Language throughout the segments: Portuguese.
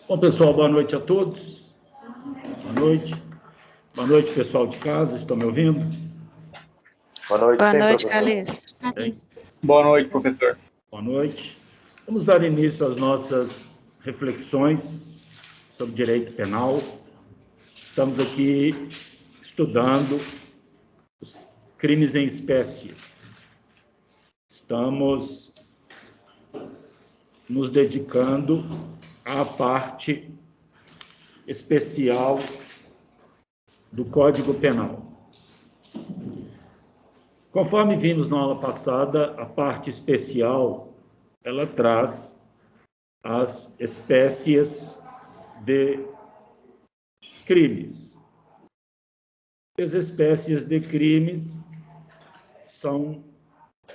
Bom, pessoal, boa noite a todos. Boa noite. Boa noite, pessoal de casa. Estão me ouvindo? Boa noite, Boa sim, noite, professor. Calixto. Boa noite, professor. Boa noite. Vamos dar início às nossas reflexões sobre direito penal. Estamos aqui estudando os crimes em espécie. Estamos nos dedicando à parte especial do Código Penal. Conforme vimos na aula passada, a parte especial, ela traz as espécies de crimes. As espécies de crimes são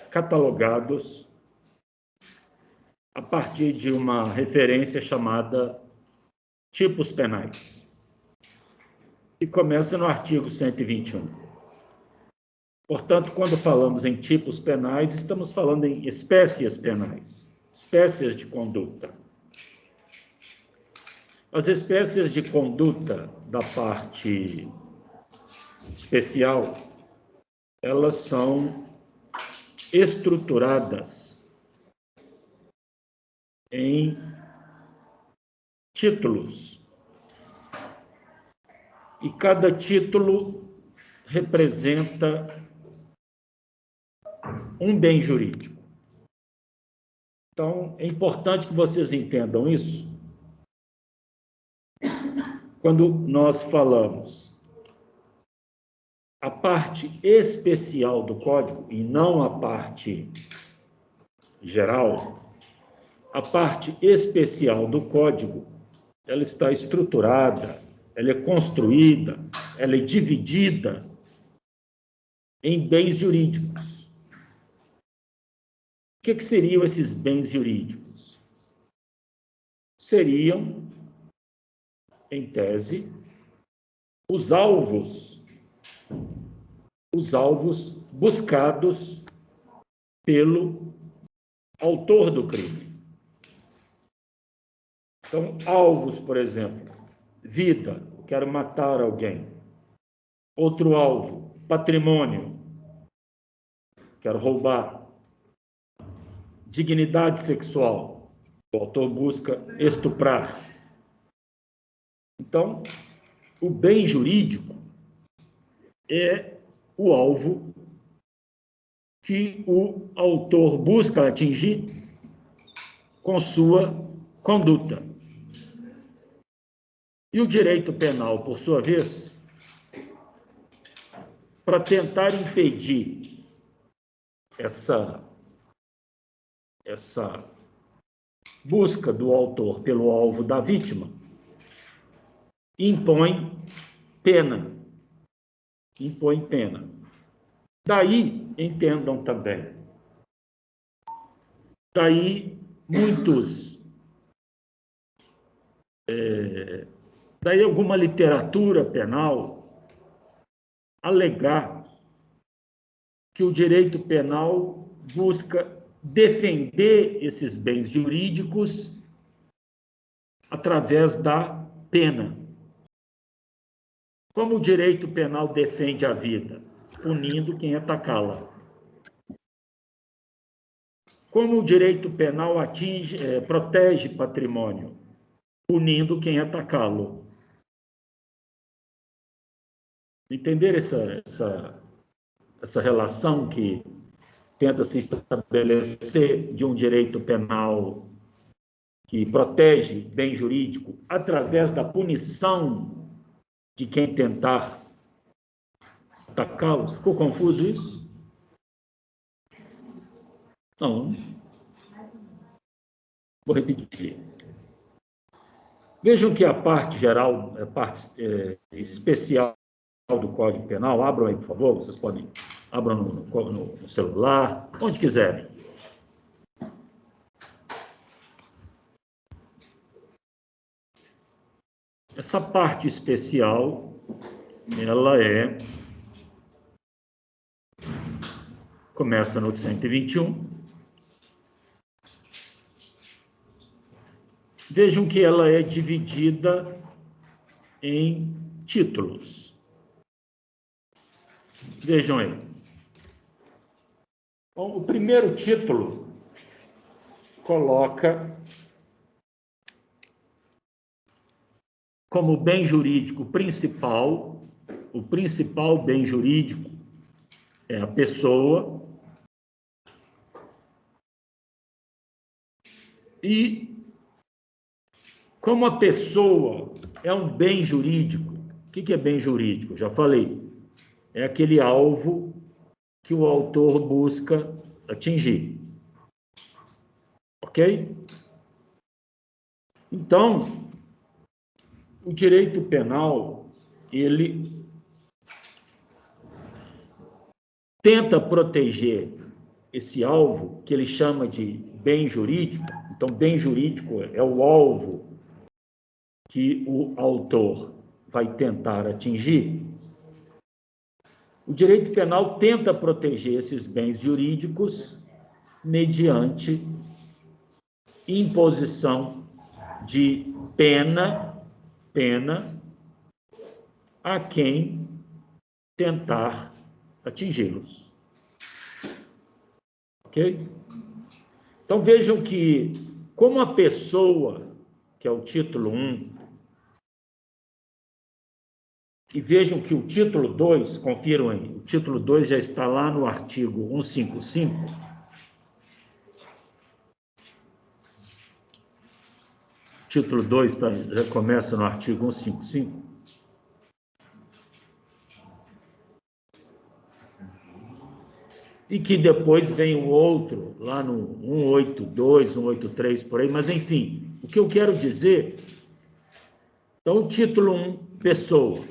catalogados a partir de uma referência chamada tipos penais, que começa no artigo 121. Portanto, quando falamos em tipos penais, estamos falando em espécies penais, espécies de conduta. As espécies de conduta da parte especial, elas são estruturadas em títulos. E cada título representa um bem jurídico. Então, é importante que vocês entendam isso. Quando nós falamos a parte especial do Código, e não a parte geral, a parte especial do Código, ela está estruturada, ela é construída, ela é dividida em bens jurídicos. O que seriam esses bens jurídicos? Seriam, em tese, os alvos buscados pelo autor do crime. Então, alvos, por exemplo, vida, quero matar alguém. Outro alvo, patrimônio, quero roubar. Dignidade sexual, o autor busca estuprar. Então, o bem jurídico é o alvo que o autor busca atingir com sua conduta. E o direito penal, por sua vez, para tentar impedir essa busca do autor pelo alvo da vítima, impõe pena. Daí, entendam também, daí alguma literatura penal alegar que o direito penal busca defender esses bens jurídicos através da pena. Como o direito penal defende a vida? Punindo quem atacá-la. Como o direito penal protege patrimônio? Punindo quem atacá-lo. Entender essa relação que tenta se estabelecer de um direito penal que protege bem jurídico através da punição de quem tentar atacá-los? Ficou confuso isso? Não. Vou repetir. Vejam que a parte geral, a parte especial do Código Penal, abram aí, por favor, vocês podem, abram no celular, onde quiserem. Essa parte especial, ela começa no 121. Vejam que ela é dividida em títulos. Vejam aí. Bom, o primeiro título coloca como bem jurídico principal, o principal bem jurídico é a pessoa, e como a pessoa é um bem jurídico, o que é bem jurídico? Já falei, é aquele alvo que o autor busca atingir. Ok? Então, o direito penal, ele tenta proteger esse alvo, que ele chama de bem jurídico. Então, bem jurídico é o alvo que o autor vai tentar atingir. O direito penal tenta proteger esses bens jurídicos mediante imposição de pena a quem tentar atingi-los. Ok? Então, vejam que, como a pessoa, que é o título 1, e vejam que o título 2, confiram aí, o título 2 já está lá no artigo 155. O título 2 já começa no artigo 155. E que depois vem o outro, lá no 182, 183, por aí, mas enfim, o que eu quero dizer, então o título 1, pessoa.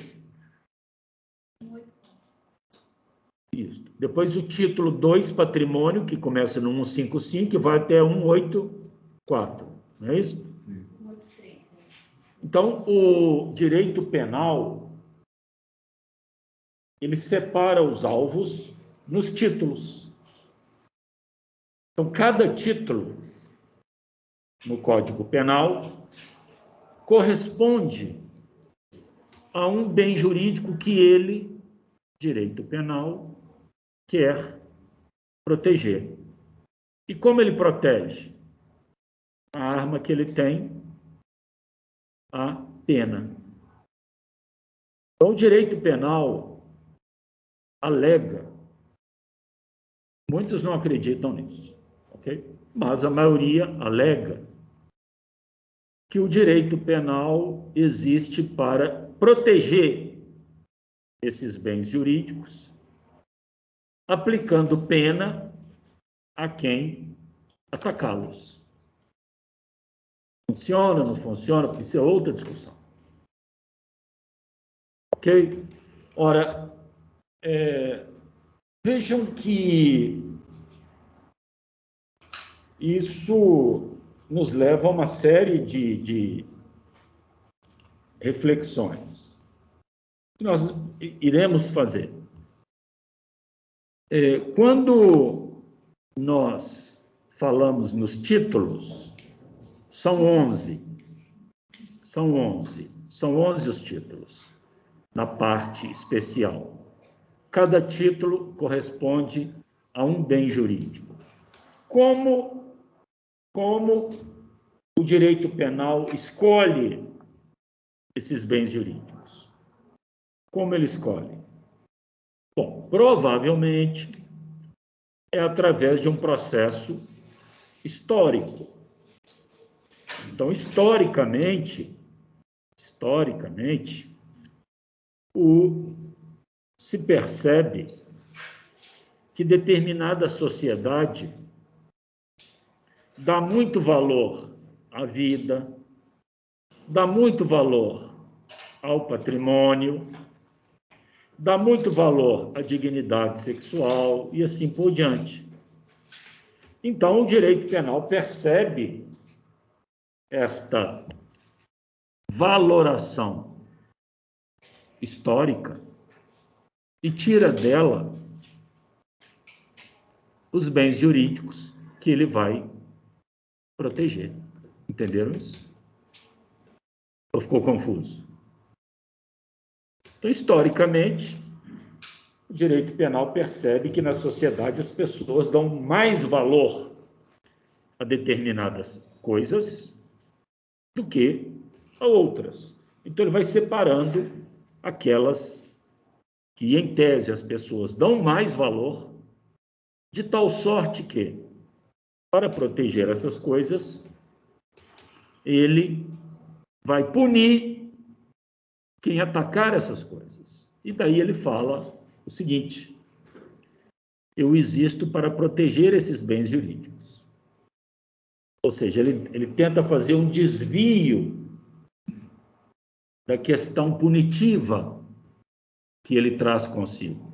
Isso. Depois o título 2, patrimônio, que começa no 155 e vai até 184, não é isso? Então, o direito penal, ele separa os alvos nos títulos. Então, cada título no Código Penal corresponde a um bem jurídico que ele, direito penal, quer proteger. E como ele protege? A arma que ele tem, a pena. Então, o direito penal alega, muitos não acreditam nisso, ok? Mas a maioria alega que o direito penal existe para proteger esses bens jurídicos, aplicando pena a quem atacá-los. Funciona, não funciona? Isso é outra discussão. Ok? Ora, vejam que isso nos leva a uma série de reflexões que nós iremos fazer. Quando nós falamos nos títulos, são 11 os títulos, na parte especial. Cada título corresponde a um bem jurídico. Como o direito penal escolhe esses bens jurídicos? Como ele escolhe? Bom, provavelmente é através de um processo histórico. Então, historicamente, se percebe que determinada sociedade dá muito valor à vida, dá muito valor ao patrimônio, dá muito valor à dignidade sexual e assim por diante. Então, o direito penal percebe esta valoração histórica e tira dela os bens jurídicos que ele vai proteger. Entenderam isso? Ou ficou confuso? Então, historicamente, o direito penal percebe que na sociedade as pessoas dão mais valor a determinadas coisas do que a outras. Então, ele vai separando aquelas que, em tese, as pessoas dão mais valor, de tal sorte que, para proteger essas coisas, ele vai punir quem atacar essas coisas. E daí ele fala o seguinte: eu existo para proteger esses bens jurídicos. Ou seja, ele tenta fazer um desvio da questão punitiva que ele traz consigo.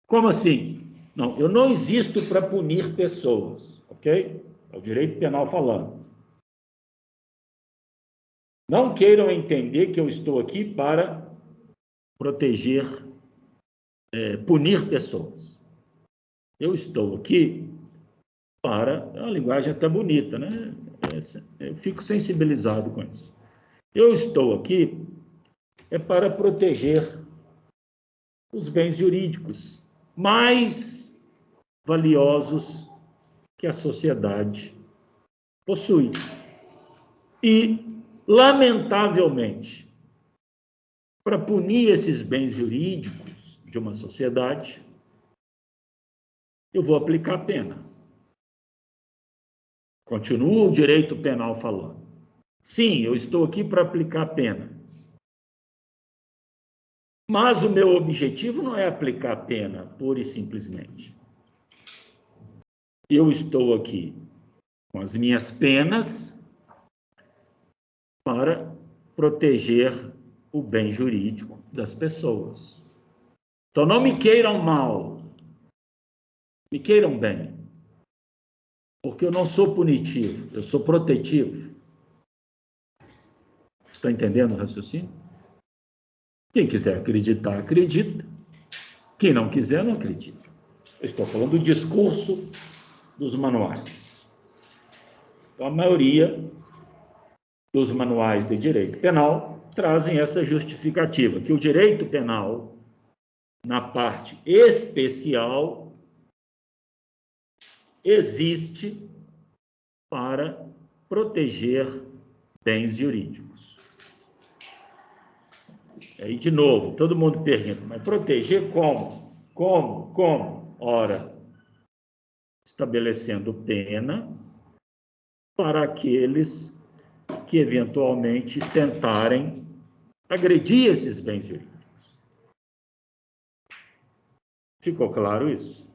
Como assim? Não, eu não existo para punir pessoas, ok? É o direito penal falando. Não queiram entender que eu estou aqui para proteger, punir pessoas. Eu estou aqui para... É uma linguagem até bonita, né? Eu fico sensibilizado com isso. Eu estou aqui para proteger os bens jurídicos mais valiosos que a sociedade possui. E, lamentavelmente, para punir esses bens jurídicos de uma sociedade, eu vou aplicar a pena. Continua o direito penal falando. Sim, eu estou aqui para aplicar a pena. Mas o meu objetivo não é aplicar a pena, pura e simplesmente. Eu estou aqui com as minhas penas para proteger o bem jurídico das pessoas. Então, não me queiram mal, me queiram bem, porque eu não sou punitivo, eu sou protetivo. Está entendendo o raciocínio? Quem quiser acreditar, acredita. Quem não quiser, não acredita. Eu estou falando do discurso dos manuais. Então, a maioria dos manuais de direito penal trazem essa justificativa, que o direito penal, na parte especial, existe para proteger bens jurídicos. Aí, de novo, todo mundo pergunta, mas proteger como? Como? Ora, estabelecendo pena para aqueles que eventualmente tentarem agredir esses bens jurídicos. Ficou claro isso?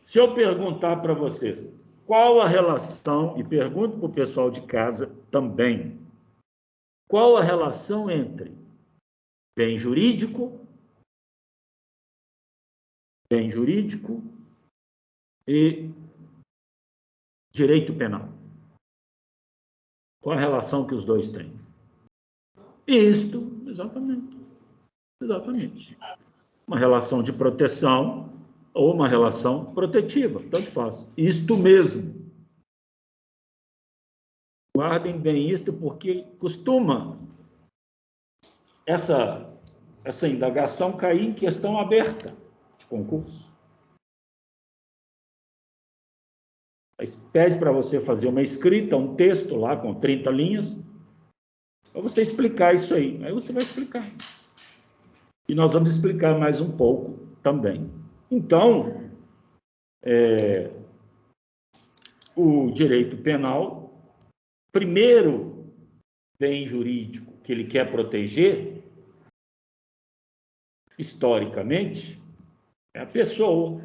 Se eu perguntar para vocês qual a relação, e pergunto para o pessoal de casa também, qual a relação entre bem jurídico e direito penal? Qual a relação que os dois têm? Isto, exatamente. Uma relação de proteção ou uma relação protetiva, tanto faz. Isto mesmo. Guardem bem isto, porque costuma essa indagação cair em questão aberta de concurso. Pede para você fazer uma escrita, um texto lá com 30 linhas, para você explicar isso aí. Aí você vai explicar. E nós vamos explicar mais um pouco também. Então, o direito penal, primeiro bem jurídico que ele quer proteger, historicamente, é a pessoa.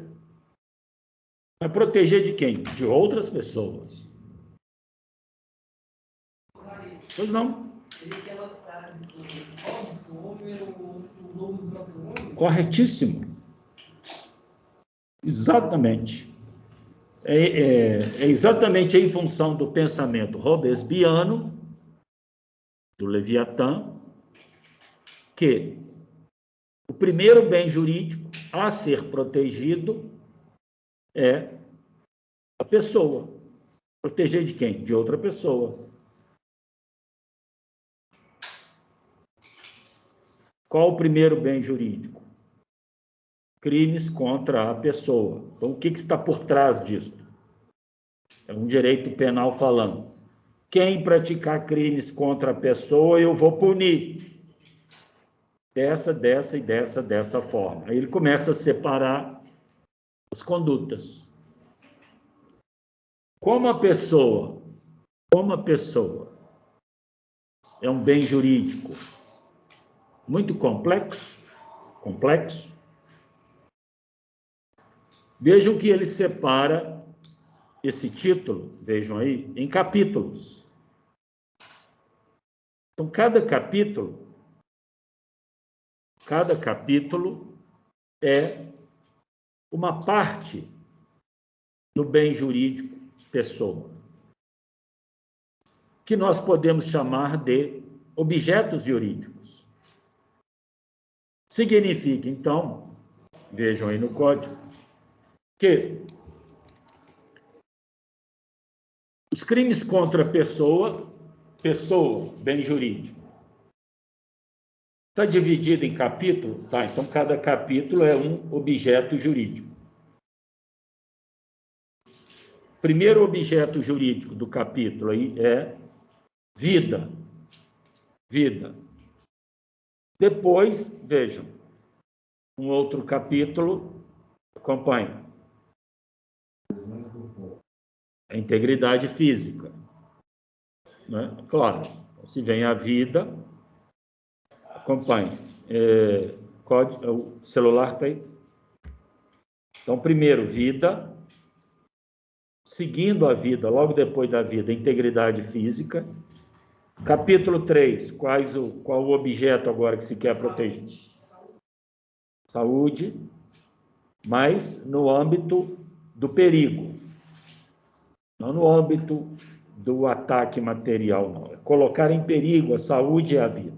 Vai proteger de quem? De outras pessoas. Pois não. Corretíssimo. Exatamente. É exatamente em função do pensamento robespierriano, do Leviatã, que o primeiro bem jurídico a ser protegido é a pessoa. Proteger de quem? De outra pessoa. Qual o primeiro bem jurídico? Crimes contra a pessoa. Então, o que está por trás disso? É um direito penal falando. Quem praticar crimes contra a pessoa, eu vou punir. Dessa e dessa forma. Aí ele começa a separar as condutas. Como a pessoa é um bem jurídico muito complexo, vejam que ele separa esse título, vejam aí, em capítulos. Então, cada capítulo é uma parte do bem jurídico pessoa, que nós podemos chamar de objetos jurídicos. Significa, então, vejam aí no código, que os crimes contra a pessoa, bem jurídico, está dividido em capítulo? Tá, então cada capítulo é um objeto jurídico. Primeiro objeto jurídico do capítulo aí é vida. Depois, vejam, um outro capítulo, acompanhe. A integridade física. Né? Claro, se vem a vida, acompanhe. O celular está aí. Então, primeiro, vida. Seguindo a vida, logo depois da vida, integridade física. Capítulo 3, qual o objeto agora que se quer proteger? Saúde, mas no âmbito do perigo, não no âmbito do ataque material, não. É colocar em perigo a saúde e a vida.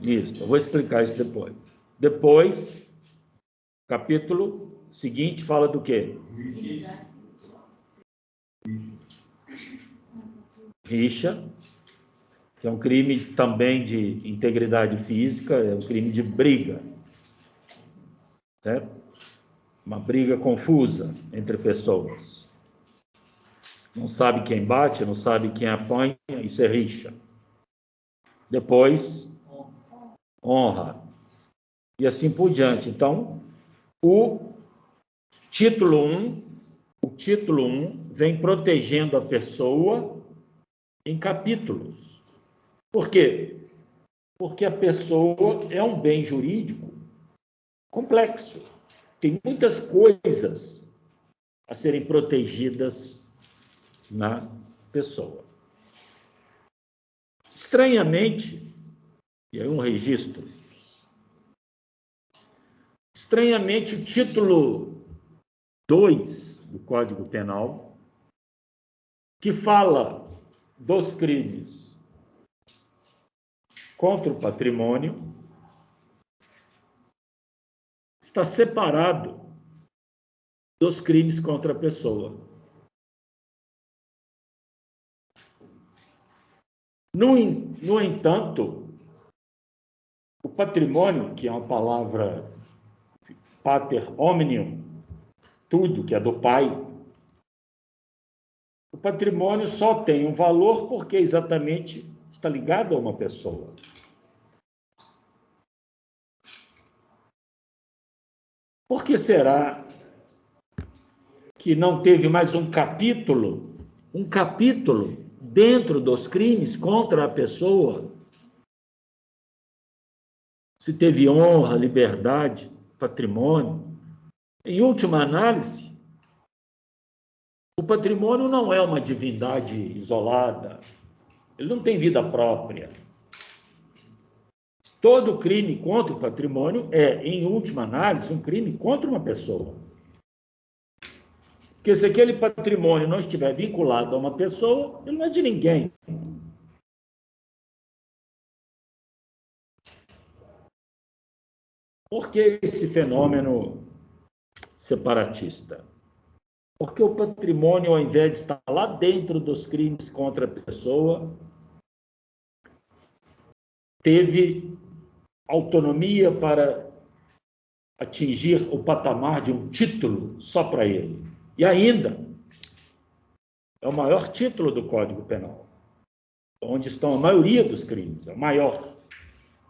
Isso, eu vou explicar isso depois. Depois, capítulo seguinte fala do quê? Rixa, que é um crime também de integridade física, é um crime de briga, certo? Uma briga confusa entre pessoas. Não sabe quem bate, não sabe quem apanha, isso é rixa. Depois, honra. E assim por diante. Então, o título 1 vem protegendo a pessoa em capítulos. Por quê? Porque a pessoa é um bem jurídico complexo. Tem muitas coisas a serem protegidas na pessoa. Estranhamente, e aí um registro, estranhamente o título 2 do Código Penal, que fala dos crimes contra o patrimônio, está separado dos crimes contra a pessoa. No entanto, o patrimônio, que é uma palavra pater omnium, tudo que é do pai, o patrimônio só tem um valor porque exatamente está ligado a uma pessoa. Por que será que não teve mais um capítulo dentro dos crimes contra a pessoa? Se teve honra, liberdade, patrimônio, Em última análise, o patrimônio não é uma divindade isolada, ele não tem vida própria. Todo crime contra o patrimônio é, em última análise, um crime contra uma pessoa. Porque se aquele patrimônio não estiver vinculado a uma pessoa, ele não é de ninguém. Por que esse fenômeno separatista? Porque o patrimônio, ao invés de estar lá dentro dos crimes contra a pessoa, teve autonomia para atingir o patamar de um título só para ele. E ainda, é o maior título do Código Penal, onde estão a maioria dos crimes, é o maior,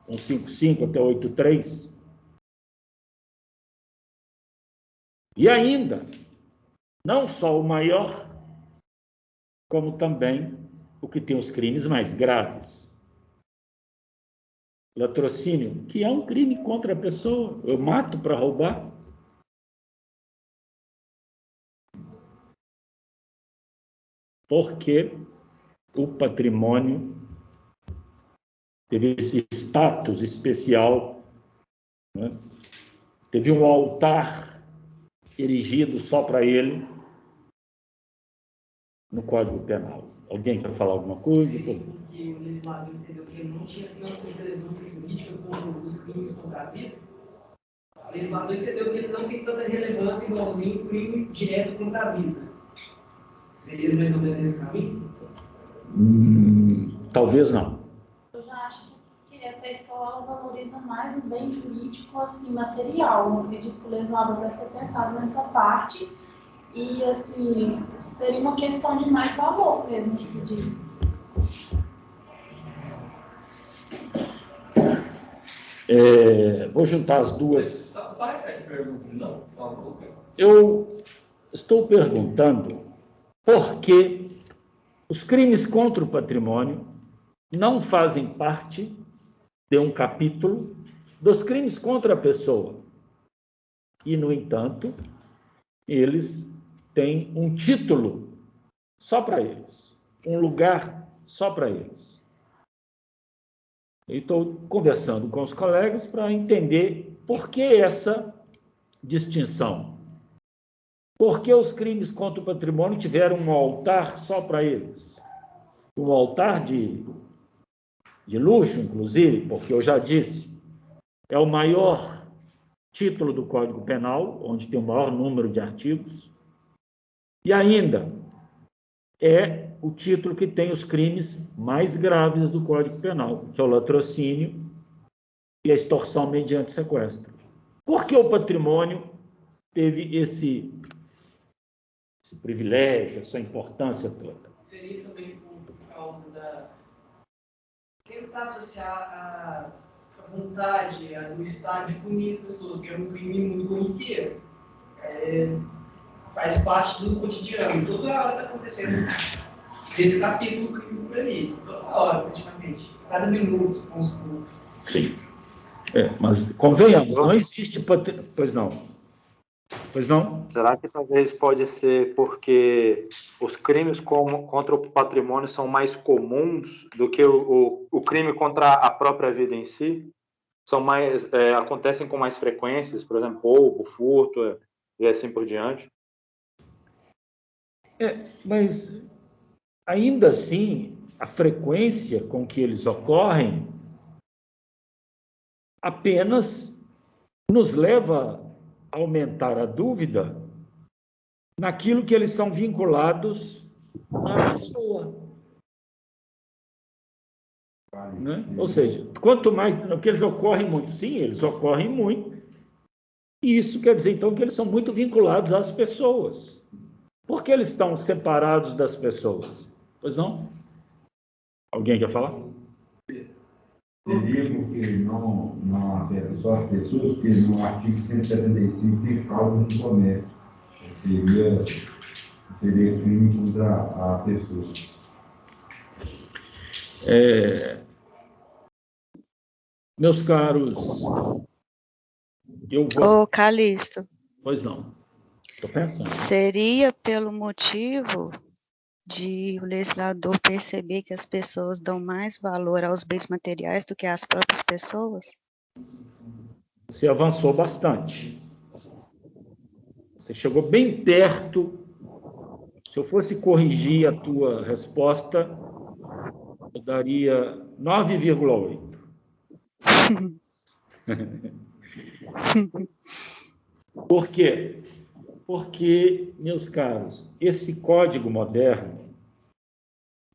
155 até 83. E ainda, não só o maior, como também o que tem os crimes mais graves. Latrocínio, que é um crime contra a pessoa, eu mato para roubar. Porque o patrimônio teve esse status especial, né? Teve um altar erigido só para ele no Código Penal. Alguém quer falar alguma coisa? Porque o legislador entendeu que ele não tinha tanta relevância jurídica como os crimes contra a vida. O legislador entendeu que ele não tem tanta relevância igualzinho o crime direto contra a vida. Seria mais ou menos esse caminho? Talvez não. Eu já acho que a pessoa valoriza mais o bem jurídico, assim, material. Eu acredito que o legislador deve ter pensado nessa parte. E, assim, seria uma questão de mais valor mesmo, tipo de... Vou juntar as duas. Só repete a pergunta, não? Eu estou perguntando por que os crimes contra o patrimônio não fazem parte de um capítulo dos crimes contra a pessoa. E, no entanto, eles têm um título só para eles, um lugar só para eles. Eu estou conversando com os colegas para entender por que essa distinção. Por que os crimes contra o patrimônio tiveram um altar só para eles? Um altar de luxo, inclusive, porque eu já disse, é o maior título do Código Penal, onde tem o maior número de artigos, e ainda é o título que tem os crimes mais graves do Código Penal, que é o latrocínio e a extorsão mediante sequestro. Por que o patrimônio teve esse privilégio, essa importância toda? Seria também por causa da... tentar associar a vontade do Estado de punir as pessoas, porque é um crime muito corriqueiro. Faz parte do cotidiano. Toda hora está acontecendo esse capítulo do crime por ali. Toda hora, praticamente. Cada minuto, vamos supor. Sim. Mas, convenhamos, não existe patrimônio. Pois não. Pois não? Será que talvez pode ser porque os crimes contra o patrimônio são mais comuns do que o crime contra a própria vida em si? São mais, acontecem com mais frequências, por exemplo, roubo, furto e assim por diante? Mas, ainda assim, a frequência com que eles ocorrem apenas nos leva a aumentar a dúvida naquilo que eles são vinculados à pessoa. Né? Ou seja, quanto mais... que eles ocorrem muito. Sim, eles ocorrem muito. E isso quer dizer, então, que eles são muito vinculados às pessoas. Por que eles estão separados das pessoas? Pois não? Alguém quer falar? Seria porque não afeta só as pessoas, porque no artigo 175 tem fraude no comércio. Seria crime contra a pessoa. Meus caros, eu vou... Ô, Calixto, Pois não. Estou pensando. Seria pelo motivo de o legislador perceber que as pessoas dão mais valor aos bens materiais do que às próprias pessoas? Você avançou bastante. Você chegou bem perto. Se eu fosse corrigir a tua resposta, eu daria 9,8. Por quê? Porque, meus caros, esse código moderno,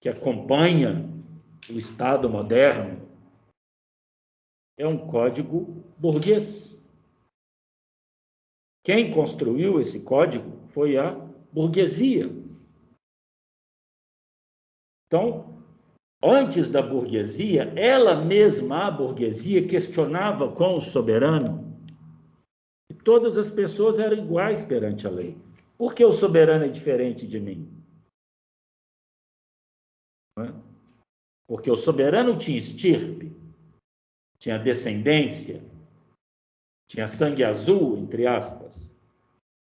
que acompanha o Estado moderno, é um código burguês. Quem construiu esse código foi a burguesia. Então, antes da burguesia, ela mesma, a burguesia, questionava com o soberano que todas as pessoas eram iguais perante a lei. Por que o soberano é diferente de mim? Não é? Porque o soberano tinha estirpe, tinha descendência, tinha sangue azul, entre aspas,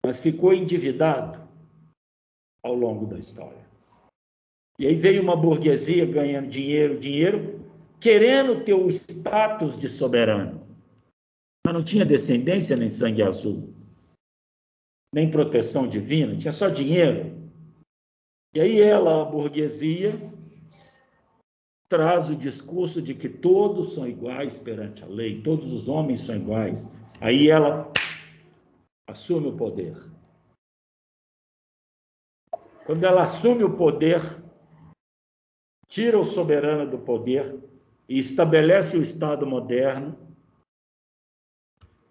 mas ficou endividado ao longo da história. E aí veio uma burguesia ganhando dinheiro, querendo ter o status de soberano. Mas não tinha descendência nem sangue azul, nem proteção divina, tinha só dinheiro. E aí ela, a burguesia, traz o discurso de que todos são iguais perante a lei, todos os homens são iguais. Aí ela assume o poder. Quando ela assume o poder, tira o soberano do poder e estabelece o Estado moderno,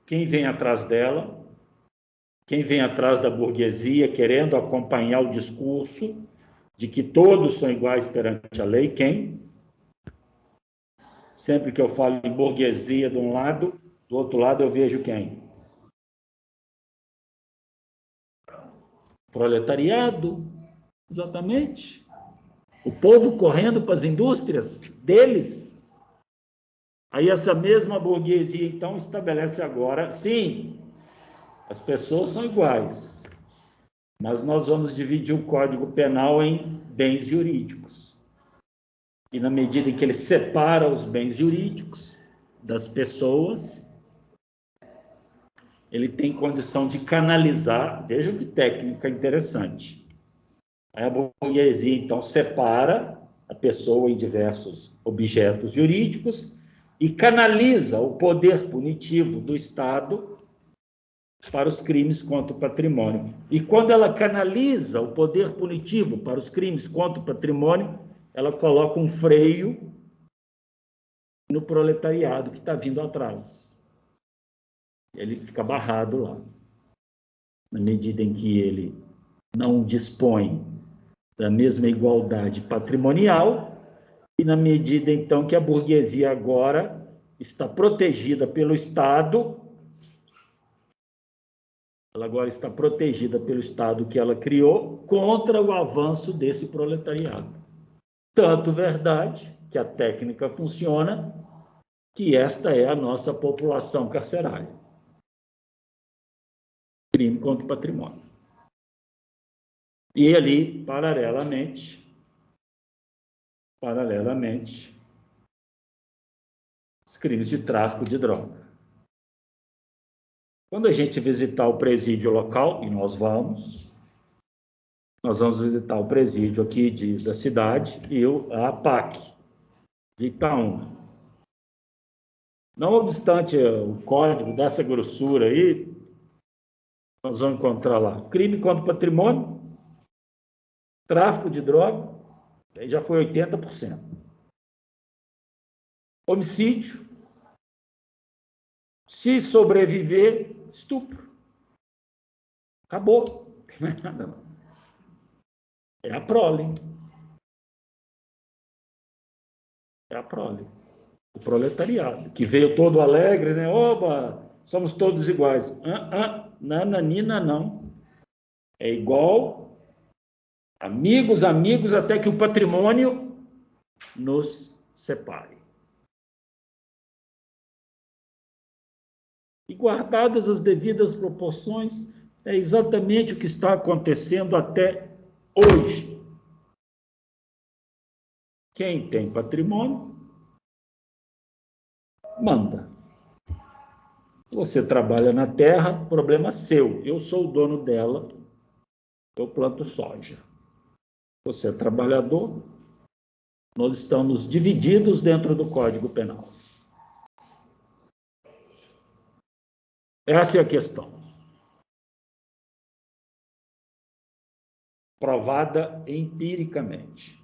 quem vem atrás dela? Quem vem atrás da burguesia, querendo acompanhar o discurso de que todos são iguais perante a lei? Quem? Sempre que eu falo em burguesia de um lado, do outro lado eu vejo quem? Proletariado, exatamente. O povo correndo para as indústrias deles. Aí essa mesma burguesia, então, estabelece agora, sim, as pessoas são iguais, mas nós vamos dividir o Código Penal em bens jurídicos. E na medida em que ele separa os bens jurídicos das pessoas, ele tem condição de canalizar, veja que técnica interessante. Aí a burguesia, então, separa a pessoa em diversos objetos jurídicos e canaliza o poder punitivo do Estado para os crimes contra o patrimônio. E quando ela canaliza o poder punitivo para os crimes contra o patrimônio, ela coloca um freio no proletariado que está vindo atrás. Ele fica barrado lá. Na medida em que ele não dispõe da mesma igualdade patrimonial, e na medida, então, que a burguesia agora está protegida pelo Estado, ela agora está protegida pelo Estado que ela criou contra o avanço desse proletariado. Tanto verdade que a técnica funciona, que esta é a nossa população carcerária. Crime contra o patrimônio. E ali, paralelamente, os crimes de tráfico de droga. Quando a gente visitar o presídio local, e nós vamos visitar o presídio aqui da cidade e a APAC de Itaúna. Não obstante o código dessa grossura aí, nós vamos encontrar lá crime contra o patrimônio, tráfico de droga, aí já foi 80%. Homicídio, se sobreviver, estupro. Acabou, não tem mais nada não. É a prole. É a prole. O proletariado, que veio todo alegre, né? Oba, somos todos iguais. Nananina, não. É igual, amigos, até que o patrimônio nos separe. E guardadas as devidas proporções, é exatamente o que está acontecendo até hoje. Quem tem patrimônio, manda. Você trabalha na terra, problema seu. Eu sou o dono dela, eu planto soja. Você é trabalhador, nós estamos divididos dentro do Código Penal. Essa é a questão. Provada empiricamente.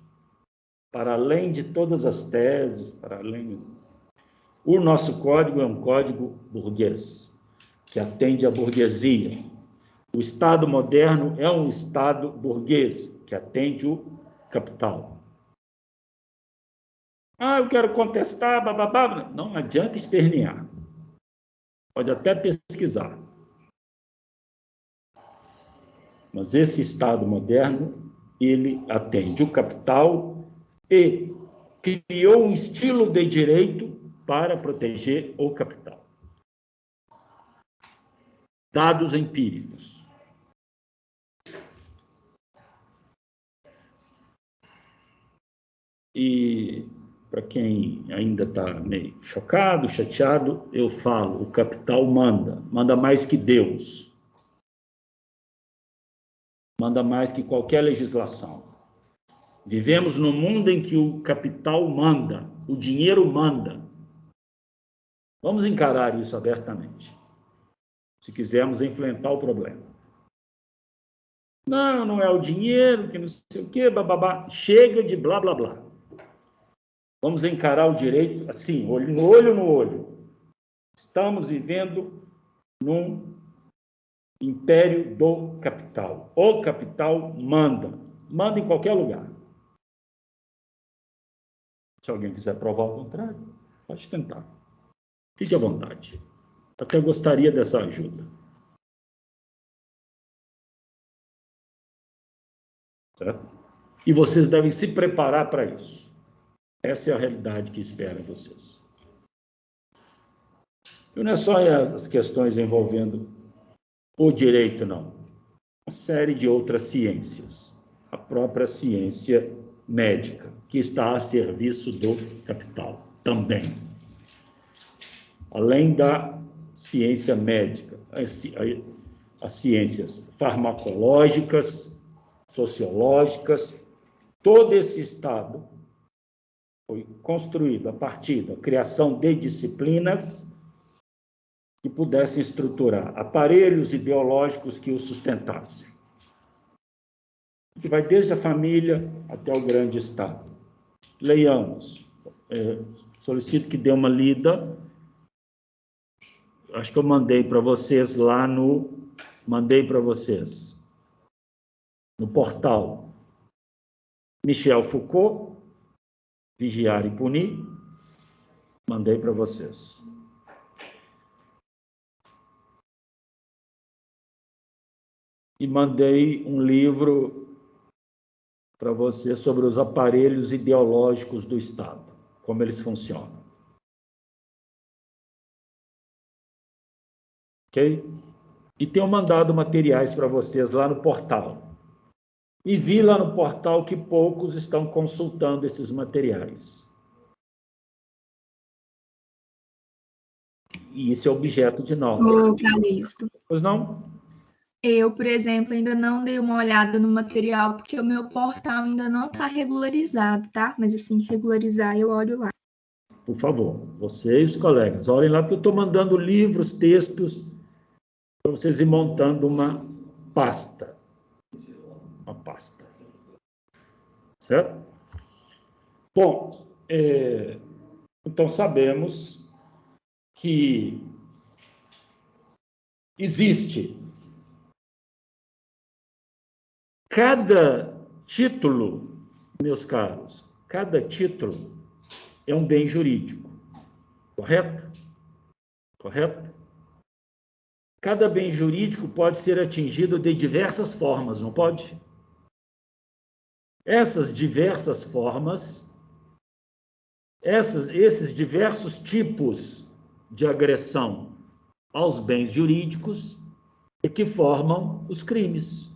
Para além de todas as teses, para além... O nosso código é um código burguês, que atende à burguesia. O Estado moderno é um Estado burguês, que atende o capital. Ah, eu quero contestar, bababá. Não adianta espernear. Pode até pesquisar. Mas esse Estado moderno, ele atende o capital e criou um estilo de direito para proteger o capital. Dados empíricos. E, para quem ainda está meio chocado, chateado, eu falo, o capital manda mais que Deus. Manda mais que qualquer legislação. Vivemos num mundo em que o capital manda, o dinheiro manda. Vamos encarar isso abertamente, se quisermos enfrentar o problema. Não é o dinheiro, que não sei o quê, bababá. Chega de blá, blá, blá. Vamos encarar o direito assim, olho no olho no olho. Estamos vivendo num império do capital. O capital manda. Manda em qualquer lugar. Se alguém quiser provar o contrário, pode tentar. Fique à vontade. Até gostaria dessa ajuda. Certo? E vocês devem se preparar para isso. Essa é a realidade que espera vocês. E não é só as questões envolvendo o direito, não. Uma série de outras ciências. A própria ciência médica, que está a serviço do capital também. Além da ciência médica, as ciências farmacológicas, sociológicas, todo esse estado foi construído a partir da criação de disciplinas que pudessem estruturar aparelhos ideológicos que o sustentassem. Que vai desde a família até o grande Estado. Leiamos. Solicito que dê uma lida. Acho que eu mandei para vocês lá no... Mandei para vocês no portal Michel Foucault, Vigiar e Punir. Mandei para vocês. E mandei um livro para você sobre os aparelhos ideológicos do Estado, como eles funcionam. Ok? E tenho mandado materiais para vocês lá no portal. E vi lá no portal que poucos estão consultando esses materiais. E esse é objeto de nota. Ô, Calixto. Pois não? Eu, por exemplo, ainda não dei uma olhada no material, porque o meu portal ainda não está regularizado, tá? Mas assim, regularizar, eu olho lá. Por favor, você e os colegas, olhem lá, porque eu estou mandando livros, textos, para vocês ir montando uma pasta. Uma pasta. Certo? Bom, então sabemos que existe cada título, meus caros, cada título é um bem jurídico, correto? Correto? Cada bem jurídico pode ser atingido de diversas formas, não pode? Essas diversas formas, esses diversos tipos de agressão aos bens jurídicos e que formam os crimes.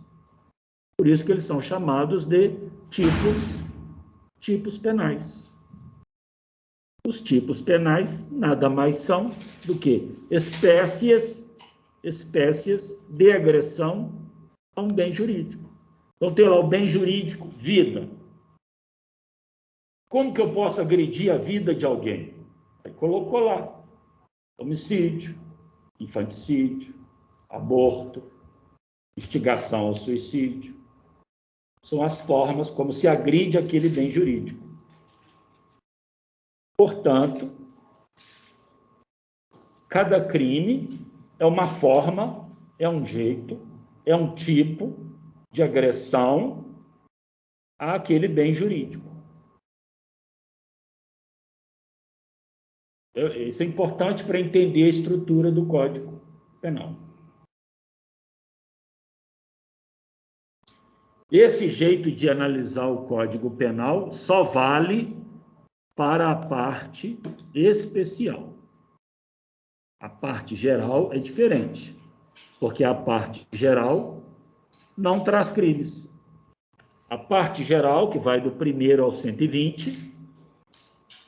Por isso que eles são chamados de tipos penais. Os tipos penais nada mais são do que espécies de agressão a um bem jurídico. Então, tem lá o bem jurídico, vida. Como que eu posso agredir a vida de alguém? Aí colocou lá homicídio, infanticídio, aborto, instigação ao suicídio. São as formas como se agride aquele bem jurídico. Portanto, cada crime é uma forma, é um jeito, é um tipo de agressão àquele bem jurídico. Isso é importante para entender a estrutura do Código Penal. Esse jeito de analisar o Código Penal só vale para a parte especial. A parte geral é diferente, porque a parte geral não traz crimes. A parte geral, que vai do 1º ao 120,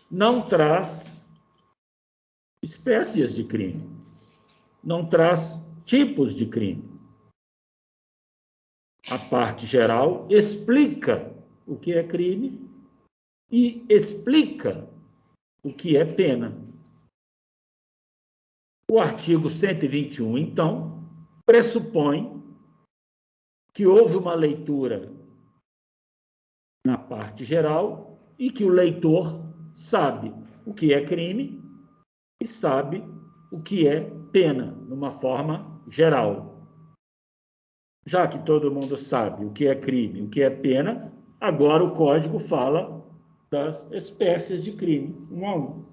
não traz espécies de crime, não traz tipos de crime. A parte geral explica o que é crime e explica o que é pena. O artigo 121, então, pressupõe que houve uma leitura na parte geral e que o leitor sabe o que é crime e sabe o que é pena, numa forma geral. Já que todo mundo sabe o que é crime, o que é pena, agora o Código fala das espécies de crime, um a um.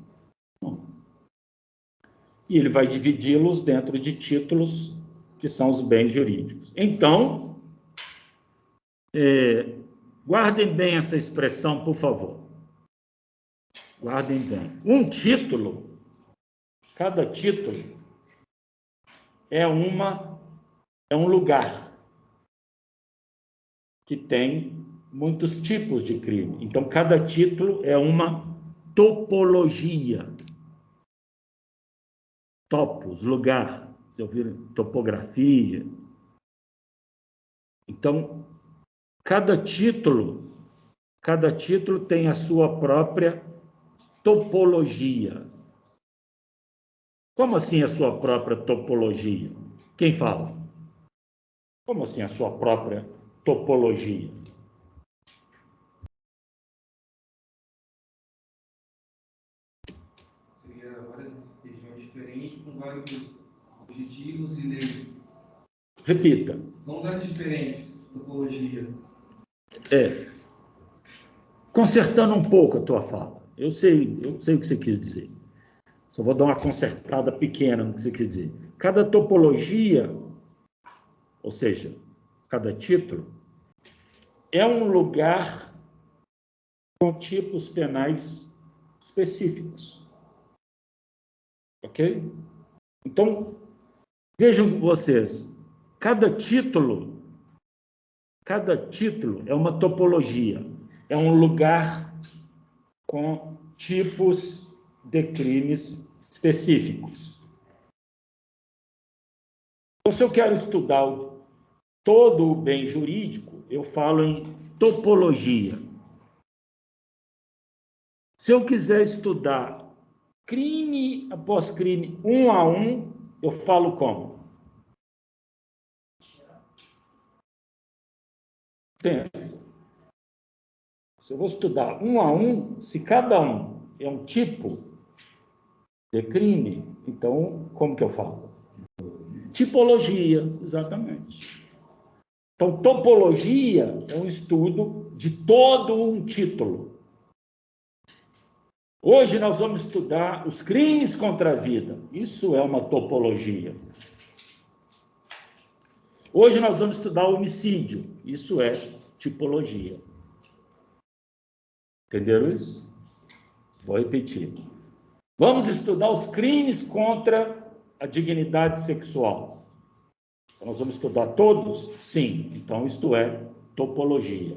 E ele vai dividi-los dentro de títulos que são os bens jurídicos. Então, guardem bem essa expressão, por favor. Guardem bem. Um título, cada título, é um lugar que tem muitos tipos de crime. Então, cada título é uma topologia. Topos, lugar, vocês ouviram? Topografia. Então, cada título tem a sua própria topologia. Como assim a sua própria topologia? Quem fala? Como assim a sua própria topologia? Seria várias regiões diferentes, com vários objetivos e leis. Repita. São lugares diferentes, topologia. Consertando um pouco a tua fala. Eu sei o que você quis dizer. Só vou dar uma consertada pequena no que você quis dizer. Cada topologia, ou seja, cada título, é um lugar com tipos penais específicos. Ok? Então, vejam vocês, cada título é uma topologia, é um lugar com tipos de crimes específicos. Então, se eu quero estudar todo o bem jurídico, eu falo em topologia. Se eu quiser estudar crime após crime, um a um, eu falo como? Pensa. Se eu vou estudar um a um, se cada um é um tipo de crime, então, como que eu falo? Tipologia, exatamente. Então, topologia é um estudo de todo um título. Hoje nós vamos estudar os crimes contra a vida. Isso é uma topologia. Hoje nós vamos estudar o homicídio. Isso é tipologia. Entenderam isso? Vou repetir. Vamos estudar os crimes contra a dignidade sexual. Então, nós vamos estudar todos? Sim. Então, isto é topologia.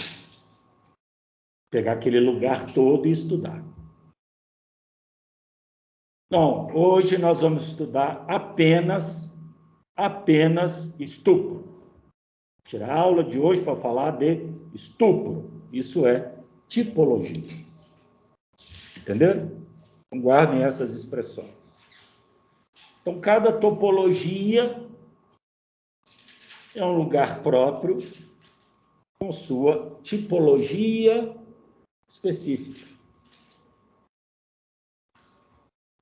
Pegar aquele lugar todo e estudar. Então, hoje nós vamos estudar apenas estupro. Tirar a aula de hoje para falar de estupro. Isso é tipologia. Entenderam? Então, guardem essas expressões. Então, cada topologia é um lugar próprio com sua tipologia específica.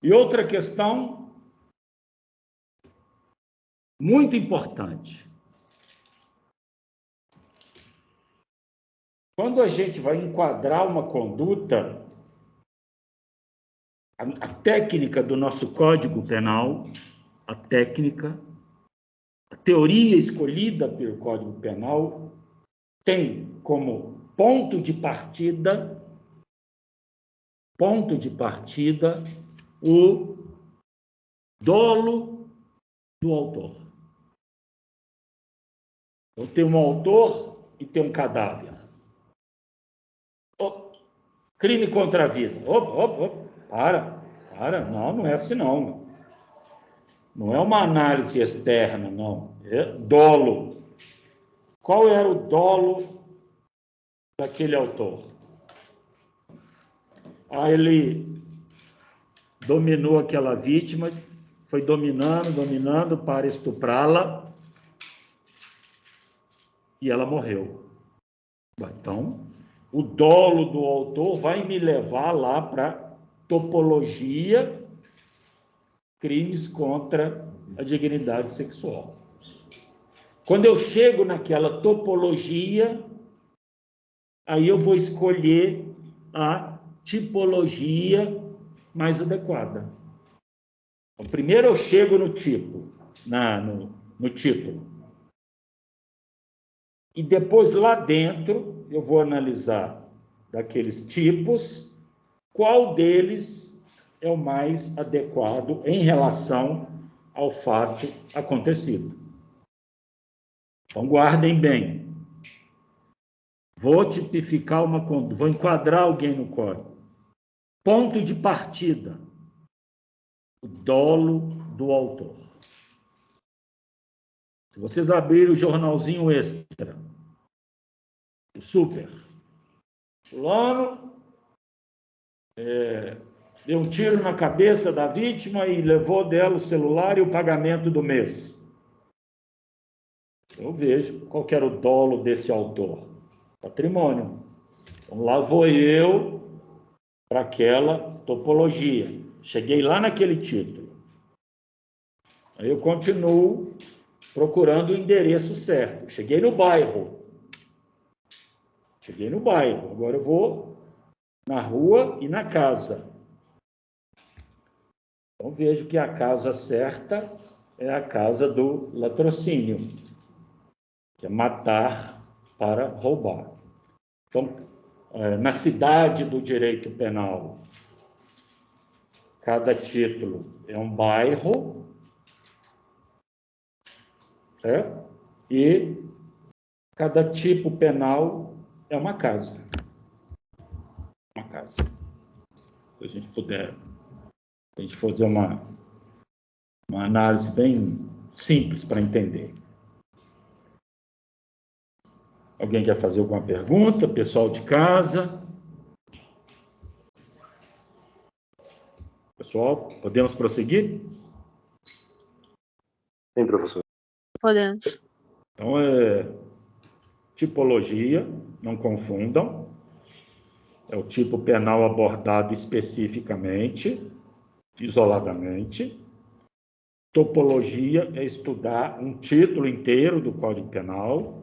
E outra questão muito importante. Quando a gente vai enquadrar uma conduta, a técnica do nosso Código Penal, a teoria escolhida pelo Código Penal, tem como ponto de partida o dolo do autor. Então, tem um autor e tem um cadáver. Crime contra a vida. Para. Não é assim, não. Não é uma análise externa, não. É dolo. Qual era o dolo daquele autor? Ele dominou aquela vítima, foi dominando para estuprá-la, e ela morreu. Então, o dolo do autor vai me levar lá para topologia, crimes contra a dignidade sexual. Quando eu chego naquela topologia, aí eu vou escolher a tipologia mais adequada. Então, primeiro eu chego no tipo, no título. E depois lá dentro eu vou analisar daqueles tipos, qual deles é o mais adequado em relação ao fato acontecido. Então, guardem bem. Vou tipificar uma conduta, vou enquadrar alguém no código. Ponto de partida: o dolo do autor. Se vocês abrirem o jornalzinho Extra, o Super, fulano deu um tiro na cabeça da vítima e levou dela o celular e o pagamento do mês. Eu vejo qual que era o dolo desse autor. Patrimônio. Então, lá vou eu para aquela topologia. Cheguei lá naquele título. Aí eu continuo procurando o endereço certo. Cheguei no bairro. Agora eu vou na rua e na casa. Então, vejo que a casa certa é a casa do latrocínio, que é matar para roubar. Então, na cidade do direito penal, cada título é um bairro, certo? E cada tipo penal é uma casa. Uma casa. Se a gente puder, a gente fazer uma análise bem simples para entender. Alguém quer fazer alguma pergunta? Pessoal de casa? Pessoal, podemos prosseguir? Sim, professor. Podemos. Então, tipologia, não confundam. É o tipo penal abordado especificamente, isoladamente. Topologia é estudar um título inteiro do Código Penal,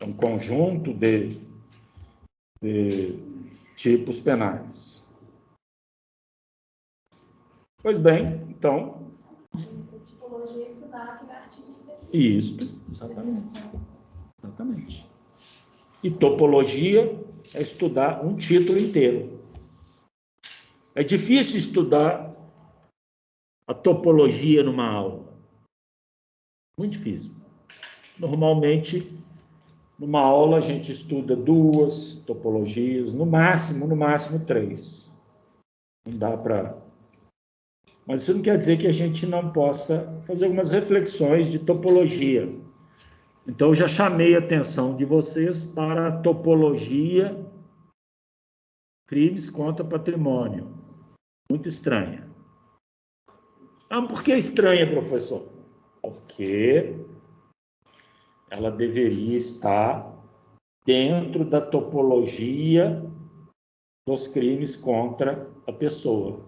um conjunto de tipos penais. Pois bem, então... Tipologia é estudar aquele artigo específico. Isso, exatamente. E topologia é estudar um título inteiro. É difícil estudar a topologia numa aula? Muito difícil. Normalmente, numa aula, a gente estuda 2 topologias, no máximo 3. Não dá para... Mas isso não quer dizer que a gente não possa fazer algumas reflexões de topologia. Então, eu já chamei a atenção de vocês para a topologia crimes contra patrimônio. Muito estranha. Ah, por que estranha, professor? Porque ela deveria estar dentro da topologia dos crimes contra a pessoa.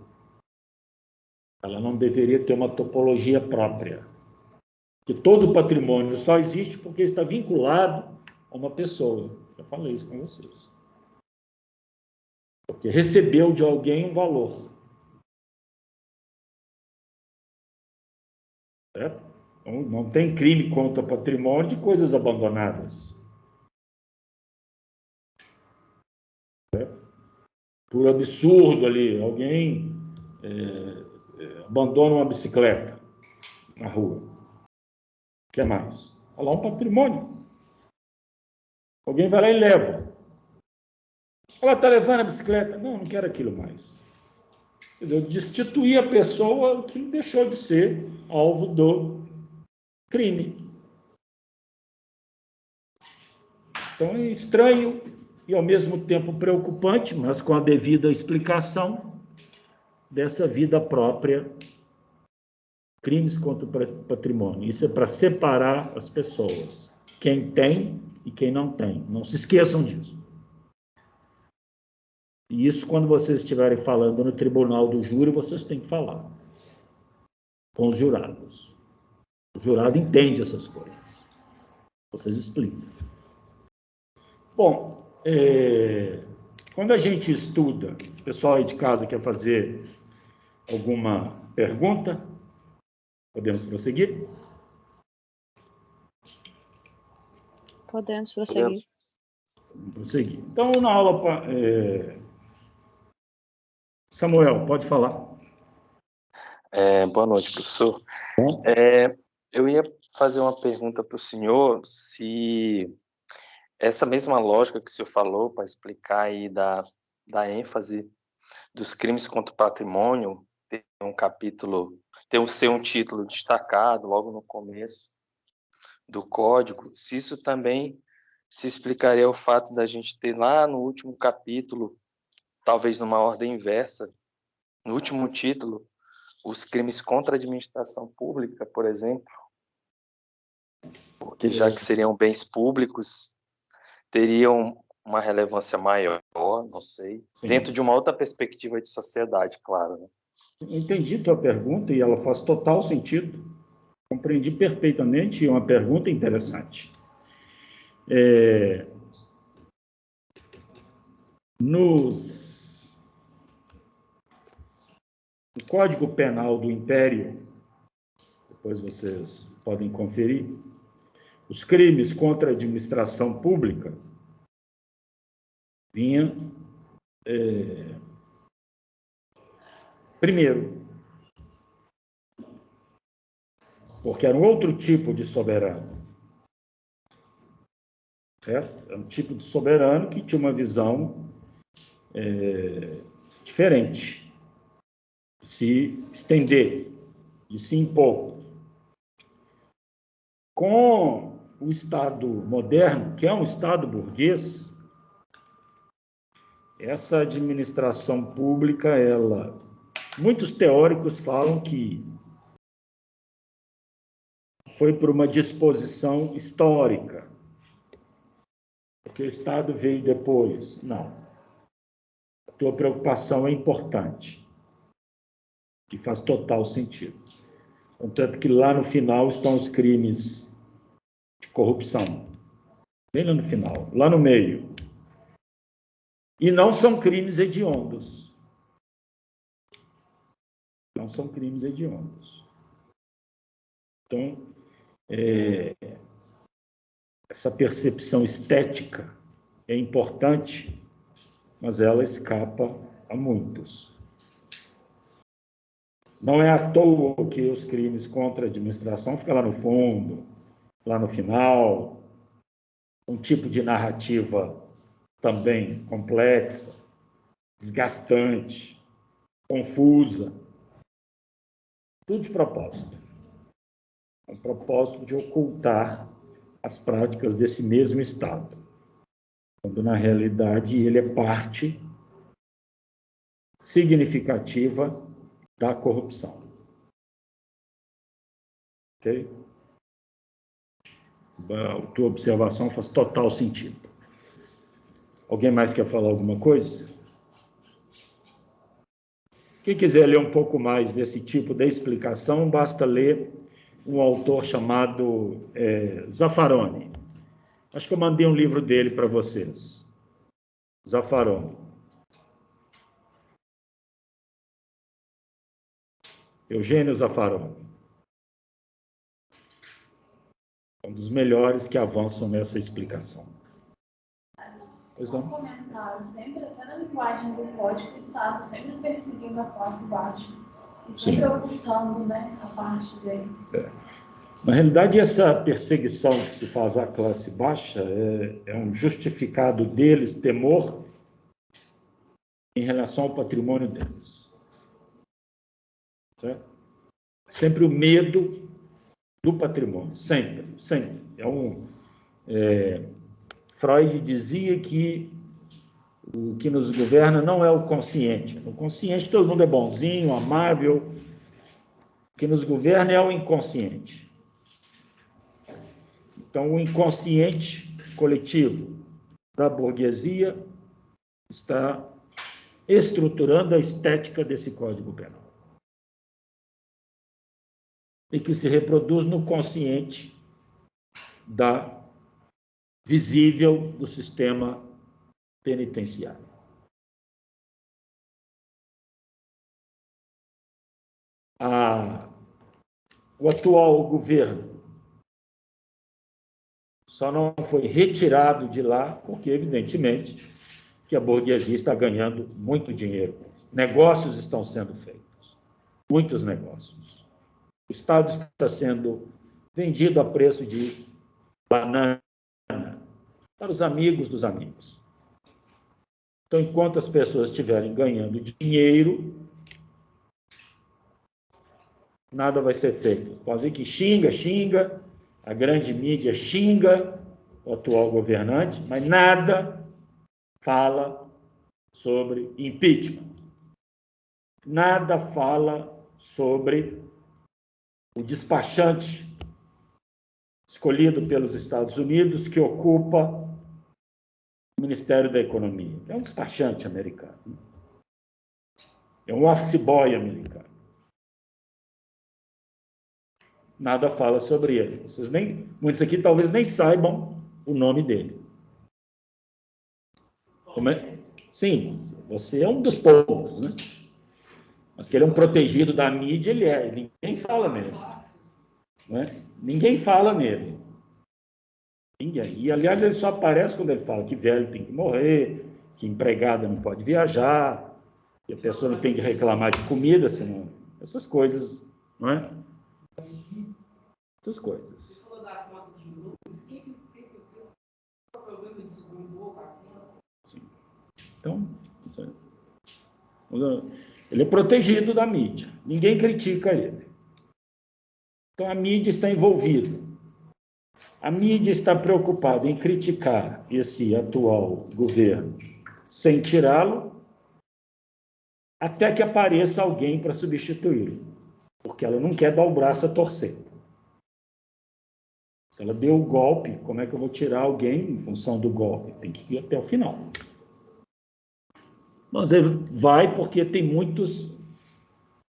Ela não deveria ter uma topologia própria. Porque todo patrimônio só existe porque está vinculado a uma pessoa. Já falei isso com vocês. Porque recebeu de alguém um valor. Certo? Então, não tem crime contra patrimônio de coisas abandonadas. Certo? Por absurdo ali, alguém abandona uma bicicleta na rua. O que mais? Olha lá um patrimônio. Alguém vai lá e leva. Ela está levando a bicicleta. Não quero aquilo mais. Entendeu? Destituir a pessoa que deixou de ser alvo do crime. Então é estranho e ao mesmo tempo preocupante, mas com a devida explicação dessa vida própria, crimes contra o patrimônio. Isso é para separar as pessoas, quem tem e quem não tem. Não se esqueçam disso. E isso, quando vocês estiverem falando no tribunal do júri, vocês têm que falar com os jurados. O jurado entende essas coisas. Vocês explicam. Bom, quando a gente estuda, o pessoal aí de casa quer fazer alguma pergunta? Podemos prosseguir? Podemos prosseguir. Vamos prosseguir. Então, na aula... Samuel, pode falar. Boa noite, professor. Eu ia fazer uma pergunta para o senhor, se essa mesma lógica que o senhor falou, para explicar aí da ênfase dos crimes contra o patrimônio, tem um capítulo, tem um título destacado logo no começo do código, se isso também se explicaria o fato da gente ter lá no último capítulo, talvez numa ordem inversa, no último título, os crimes contra a administração pública, por exemplo, porque já que seriam bens públicos, teriam uma relevância maior, não sei, Sim. Dentro de uma outra perspectiva de sociedade, claro. Né? Entendi tua pergunta e ela faz total sentido. Compreendi perfeitamente e é uma pergunta interessante. No Código Penal do Império, depois vocês podem conferir, os crimes contra a administração pública vinham primeiro, porque era um outro tipo de soberano. Certo? É um tipo de soberano que tinha uma visão diferente, de se estender, de se impor. Com o Estado moderno, que é um Estado burguês, essa administração pública, muitos teóricos falam que foi por uma disposição histórica, porque o Estado veio depois. Não. A tua preocupação é importante, que faz total sentido. Contanto que lá no final estão os crimes de corrupção. Bem lá no final, lá no meio. E não são crimes hediondos. Não são crimes hediondos. Então, essa percepção estética é importante, mas ela escapa a muitos. Não é à toa que os crimes contra a administração ficam lá no fundo, lá no final, um tipo de narrativa também complexa, desgastante, confusa, tudo de propósito. Com o propósito de ocultar as práticas desse mesmo Estado, quando na realidade ele é parte significativa da corrupção. Ok? A tua observação faz total sentido. Alguém mais quer falar alguma coisa? Quem quiser ler um pouco mais desse tipo de explicação, basta ler um autor chamado Zaffaroni. Acho que eu mandei um livro dele para vocês. Zaffaroni. Eugênio Zaffaroni. Um dos melhores que avançam nessa explicação. Só um comentário, sempre, até na linguagem do código, o Estado sempre perseguindo a classe baixa e sempre ocultando, né, a parte dele. Na realidade, essa perseguição que se faz à classe baixa é um justificado deles, temor em relação ao patrimônio deles. Certo? Sempre o medo do patrimônio, sempre, sempre. Freud dizia que o que nos governa não é o consciente. No consciente todo mundo é bonzinho, amável. O que nos governa é o inconsciente. Então, o inconsciente coletivo da burguesia está estruturando a estética desse Código Penal. E que se reproduz no consciente visível do sistema penitenciário. O atual governo só não foi retirado de lá porque, evidentemente, que a burguesia está ganhando muito dinheiro. Negócios estão sendo feitos, muitos negócios. O Estado está sendo vendido a preço de banana para os amigos dos amigos. Então, enquanto as pessoas estiverem ganhando dinheiro, nada vai ser feito. Pode ver que xinga, a grande mídia xinga o atual governante, mas nada fala sobre impeachment. Nada fala sobre o despachante escolhido pelos Estados Unidos que ocupa o Ministério da Economia. É um despachante americano. É um office boy americano. Nada fala sobre ele. Muitos aqui talvez nem saibam o nome dele. Como é? Sim, você é um dos poucos, né? Mas que ele é um protegido da mídia, ele é. Ninguém fala nele. Não é? Ninguém fala nele. Ninguém. E, aliás, ele só aparece quando ele fala que velho tem que morrer, que empregada não pode viajar, que a pessoa não tem que reclamar de comida, senão... Essas coisas, não é? Essas coisas. Sim. Então, ele é protegido da mídia. Ninguém critica ele. Então, a mídia está envolvida. A mídia está preocupada em criticar esse atual governo sem tirá-lo, até que apareça alguém para substituí-lo, porque ela não quer dar o braço a torcer. Se ela deu o golpe, como é que eu vou tirar alguém em função do golpe? Tem que ir até o final. Mas ele vai porque tem muitos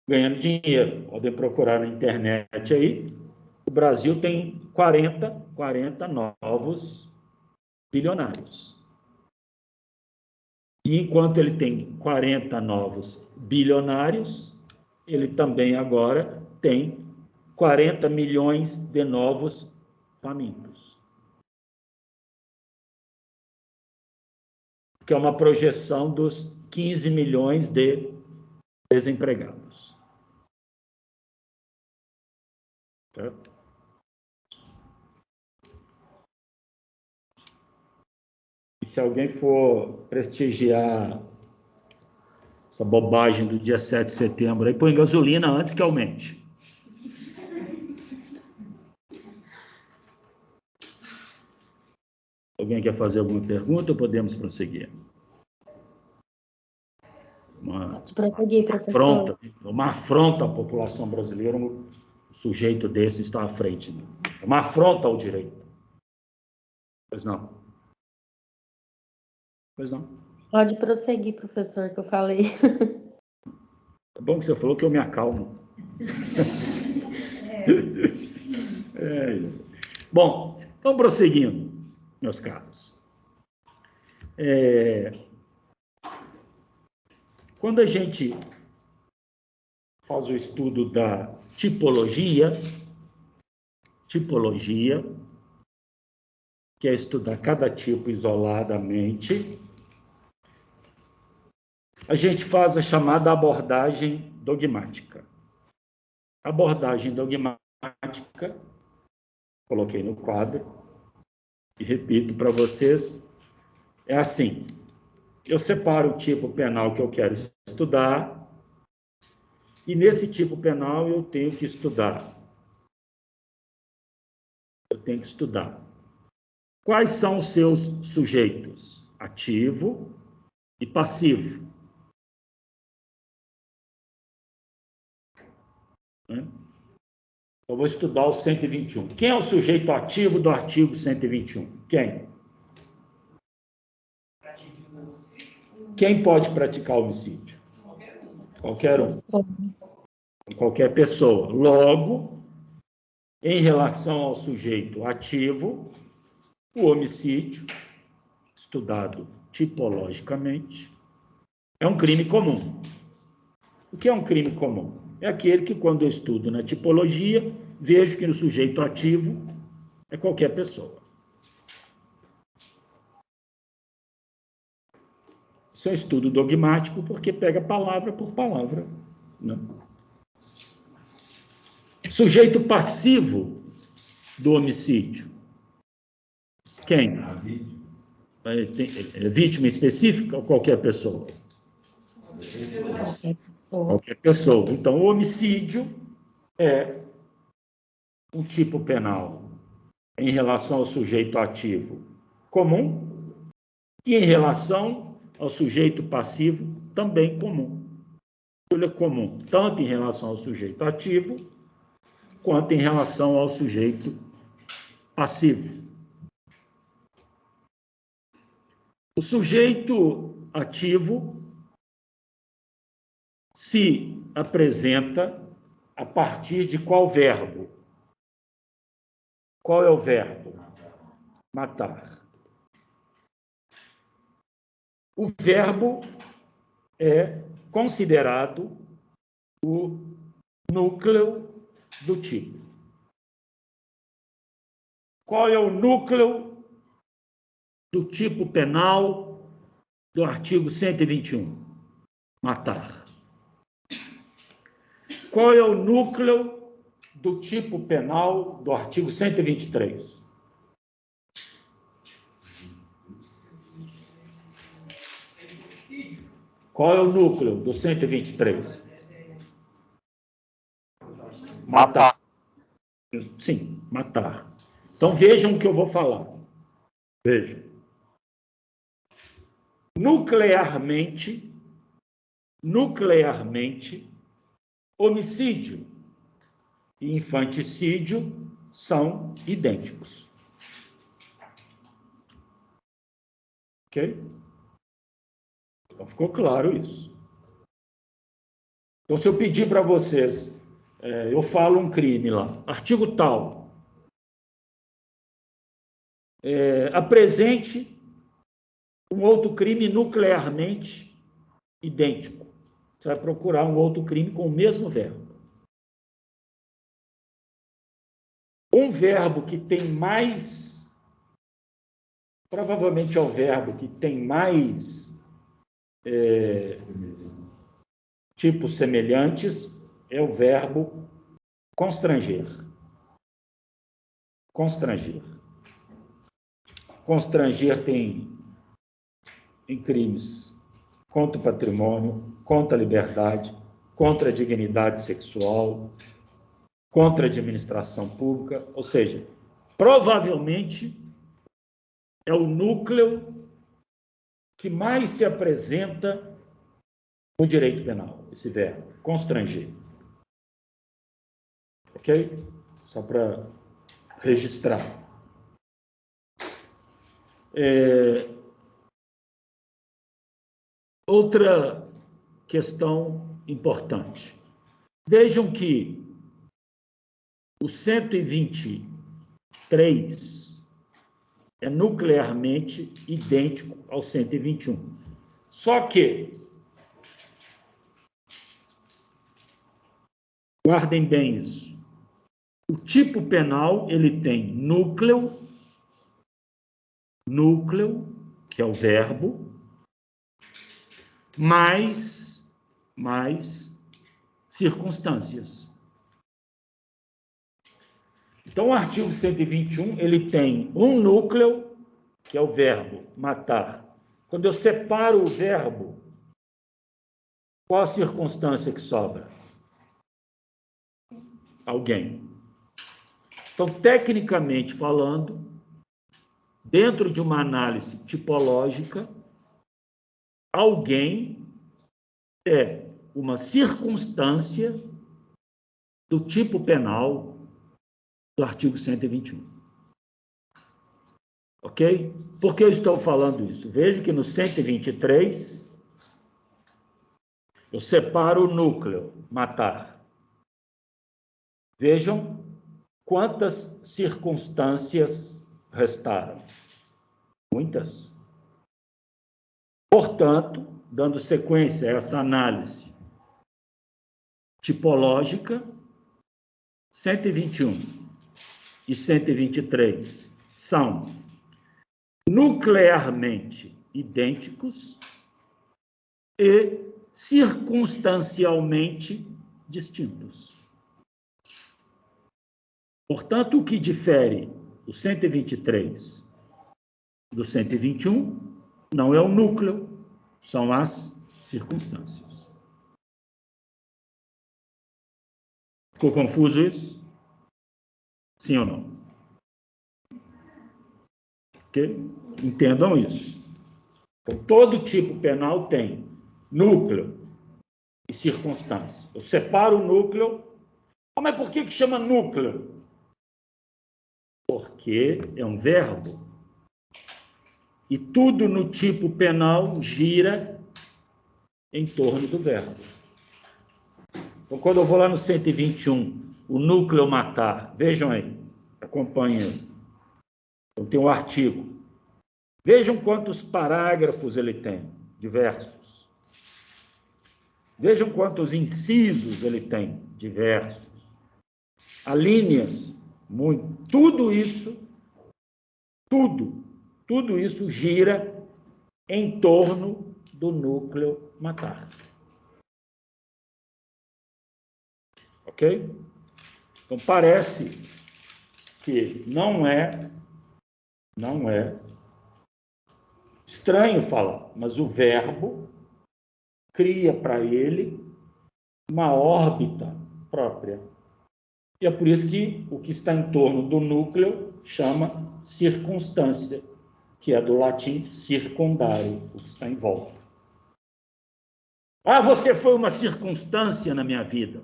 ganhando dinheiro. Podem procurar na internet aí. O Brasil tem 40 novos bilionários. E enquanto ele tem 40 novos bilionários, ele também agora tem 40 milhões de novos famintos. Que é uma projeção dos 15 milhões de desempregados. Certo? E se alguém for prestigiar essa bobagem do dia 7 de setembro, aí põe gasolina antes que aumente. Alguém quer fazer alguma pergunta ou podemos prosseguir? Pode prosseguir, professor. Uma afronta à população brasileira, um sujeito desse está à frente. É uma afronta ao direito. Pois não. Pois não. Pode prosseguir, professor, que eu falei. É bom que você falou que eu me acalmo. Bom, então prosseguindo, meus caros. Quando a gente faz o estudo da tipologia, que é estudar cada tipo isoladamente, a gente faz a chamada abordagem dogmática. A abordagem dogmática, coloquei no quadro, e repito para vocês, é assim: eu separo o tipo penal que eu quero estudar, e nesse tipo penal eu tenho que estudar. Quais são os seus sujeitos? Ativo e passivo. Eu vou estudar o 121. Quem é o sujeito ativo do artigo 121? Quem? Quem pode praticar homicídio? Qualquer um. Qualquer pessoa. Logo, em relação ao sujeito ativo, o homicídio, estudado tipologicamente, é um crime comum. O que é um crime comum? É aquele que, quando eu estudo na tipologia, vejo que no sujeito ativo é qualquer pessoa. Isso é estudo dogmático porque pega palavra por palavra, né? Sujeito passivo do homicídio. Quem? É vítima específica ou qualquer pessoa? Qualquer pessoa. Então, o homicídio é um tipo penal em relação ao sujeito ativo comum e em relação ao sujeito passivo também comum. Ele é comum tanto em relação ao sujeito ativo quanto em relação ao sujeito passivo. O sujeito ativo se apresenta a partir de qual verbo? Qual é o verbo? Matar. O verbo é considerado o núcleo do tipo. Qual é o núcleo do tipo penal do artigo 121? Matar. Qual é o núcleo do tipo penal do artigo 123? Qual é o núcleo do 123? Matar. Sim, matar. Então vejam o que eu vou falar. Vejam. Nuclearmente, homicídio e infanticídio são idênticos. Ok? Então ficou claro isso. Então, se eu pedir para vocês, eu falo um crime lá, artigo tal, apresente um outro crime nuclearmente idêntico. Você vai procurar um outro crime com o mesmo verbo. Um verbo que tem mais, provavelmente é o verbo que tem mais tipos semelhantes, é o verbo constranger. constranger. Constranger tem em crimes contra o patrimônio, contra a liberdade, contra a dignidade sexual, contra a administração pública, ou seja, provavelmente é o núcleo que mais se apresenta no direito penal, esse verbo, constranger. Ok? Só para registrar. Outra questão importante. Vejam que o 123 é nuclearmente idêntico ao 121. Só que, guardem bem isso, o tipo penal, ele tem núcleo, que é o verbo, mais circunstâncias. Então, o artigo 121, ele tem um núcleo, que é o verbo matar. Quando eu separo o verbo, qual a circunstância que sobra? Alguém. Então, tecnicamente falando, dentro de uma análise tipológica, alguém é uma circunstância do tipo penal do artigo 121. Ok? Por que eu estou falando isso? Veja que no 123, eu separo o núcleo, matar. Vejam quantas circunstâncias restaram. Muitas. Portanto, dando sequência a essa análise tipológica, 121 e 123 são nuclearmente idênticos e circunstancialmente distintos. Portanto, o que difere o 123 do 121 não é o núcleo, são as circunstâncias. Ficou confuso isso? Sim ou não? Ok? Entendam isso. Então, todo tipo penal tem núcleo e circunstância. Eu separo o núcleo. Mas por que chama núcleo? Porque é um verbo. E tudo no tipo penal gira em torno do verbo. Então, quando eu vou lá no 121, o núcleo matar, vejam aí, acompanhem aí. Então, tem um artigo. Vejam quantos parágrafos ele tem, diversos. Vejam quantos incisos ele tem, diversos. Alíneas, muito. Tudo isso gira em torno do núcleo matar. Ok? Então, parece que não é estranho falar, mas o verbo cria para ele uma órbita própria. E é por isso que o que está em torno do núcleo chama circunstância, que é do latim circundare, o que está em volta. Ah, você foi uma circunstância na minha vida.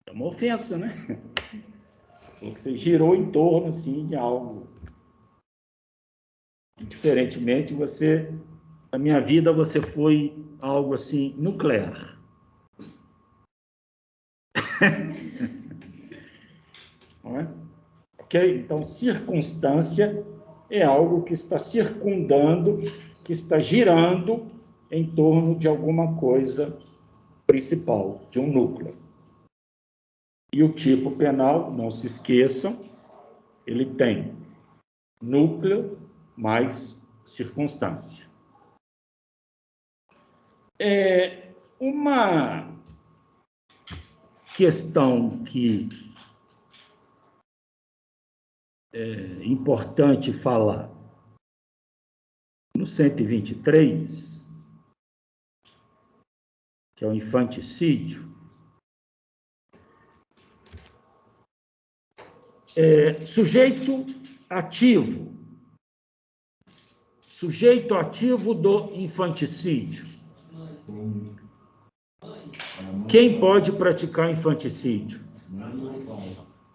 É uma ofensa, né? Porque você girou em torno, assim, de algo. Diferentemente, na minha vida, você foi algo, assim, nuclear. Não é? Ok? Então, circunstância é algo que está circundando, que está girando em torno de alguma coisa principal, de um núcleo. E o tipo penal, não se esqueçam, ele tem núcleo mais circunstância. Uma questão que importante falar. No 123, que é o infanticídio, sujeito ativo do infanticídio. Quem pode praticar infanticídio?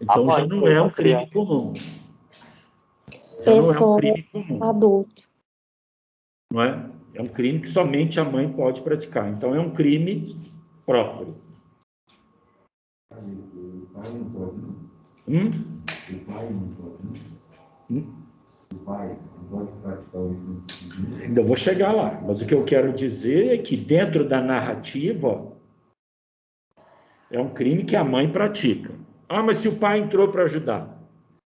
Então já não é um crime comum. Já não é um crime comum. Adulto. Não é? É um crime que somente a mãe pode praticar. Então é um crime próprio. O pai não pode, não. O pai não pode, não. O pai não pode praticar o infanticídio. Ainda vou chegar lá. Mas o que eu quero dizer é que dentro da narrativa é um crime que a mãe pratica. Ah, mas se o pai entrou para ajudar?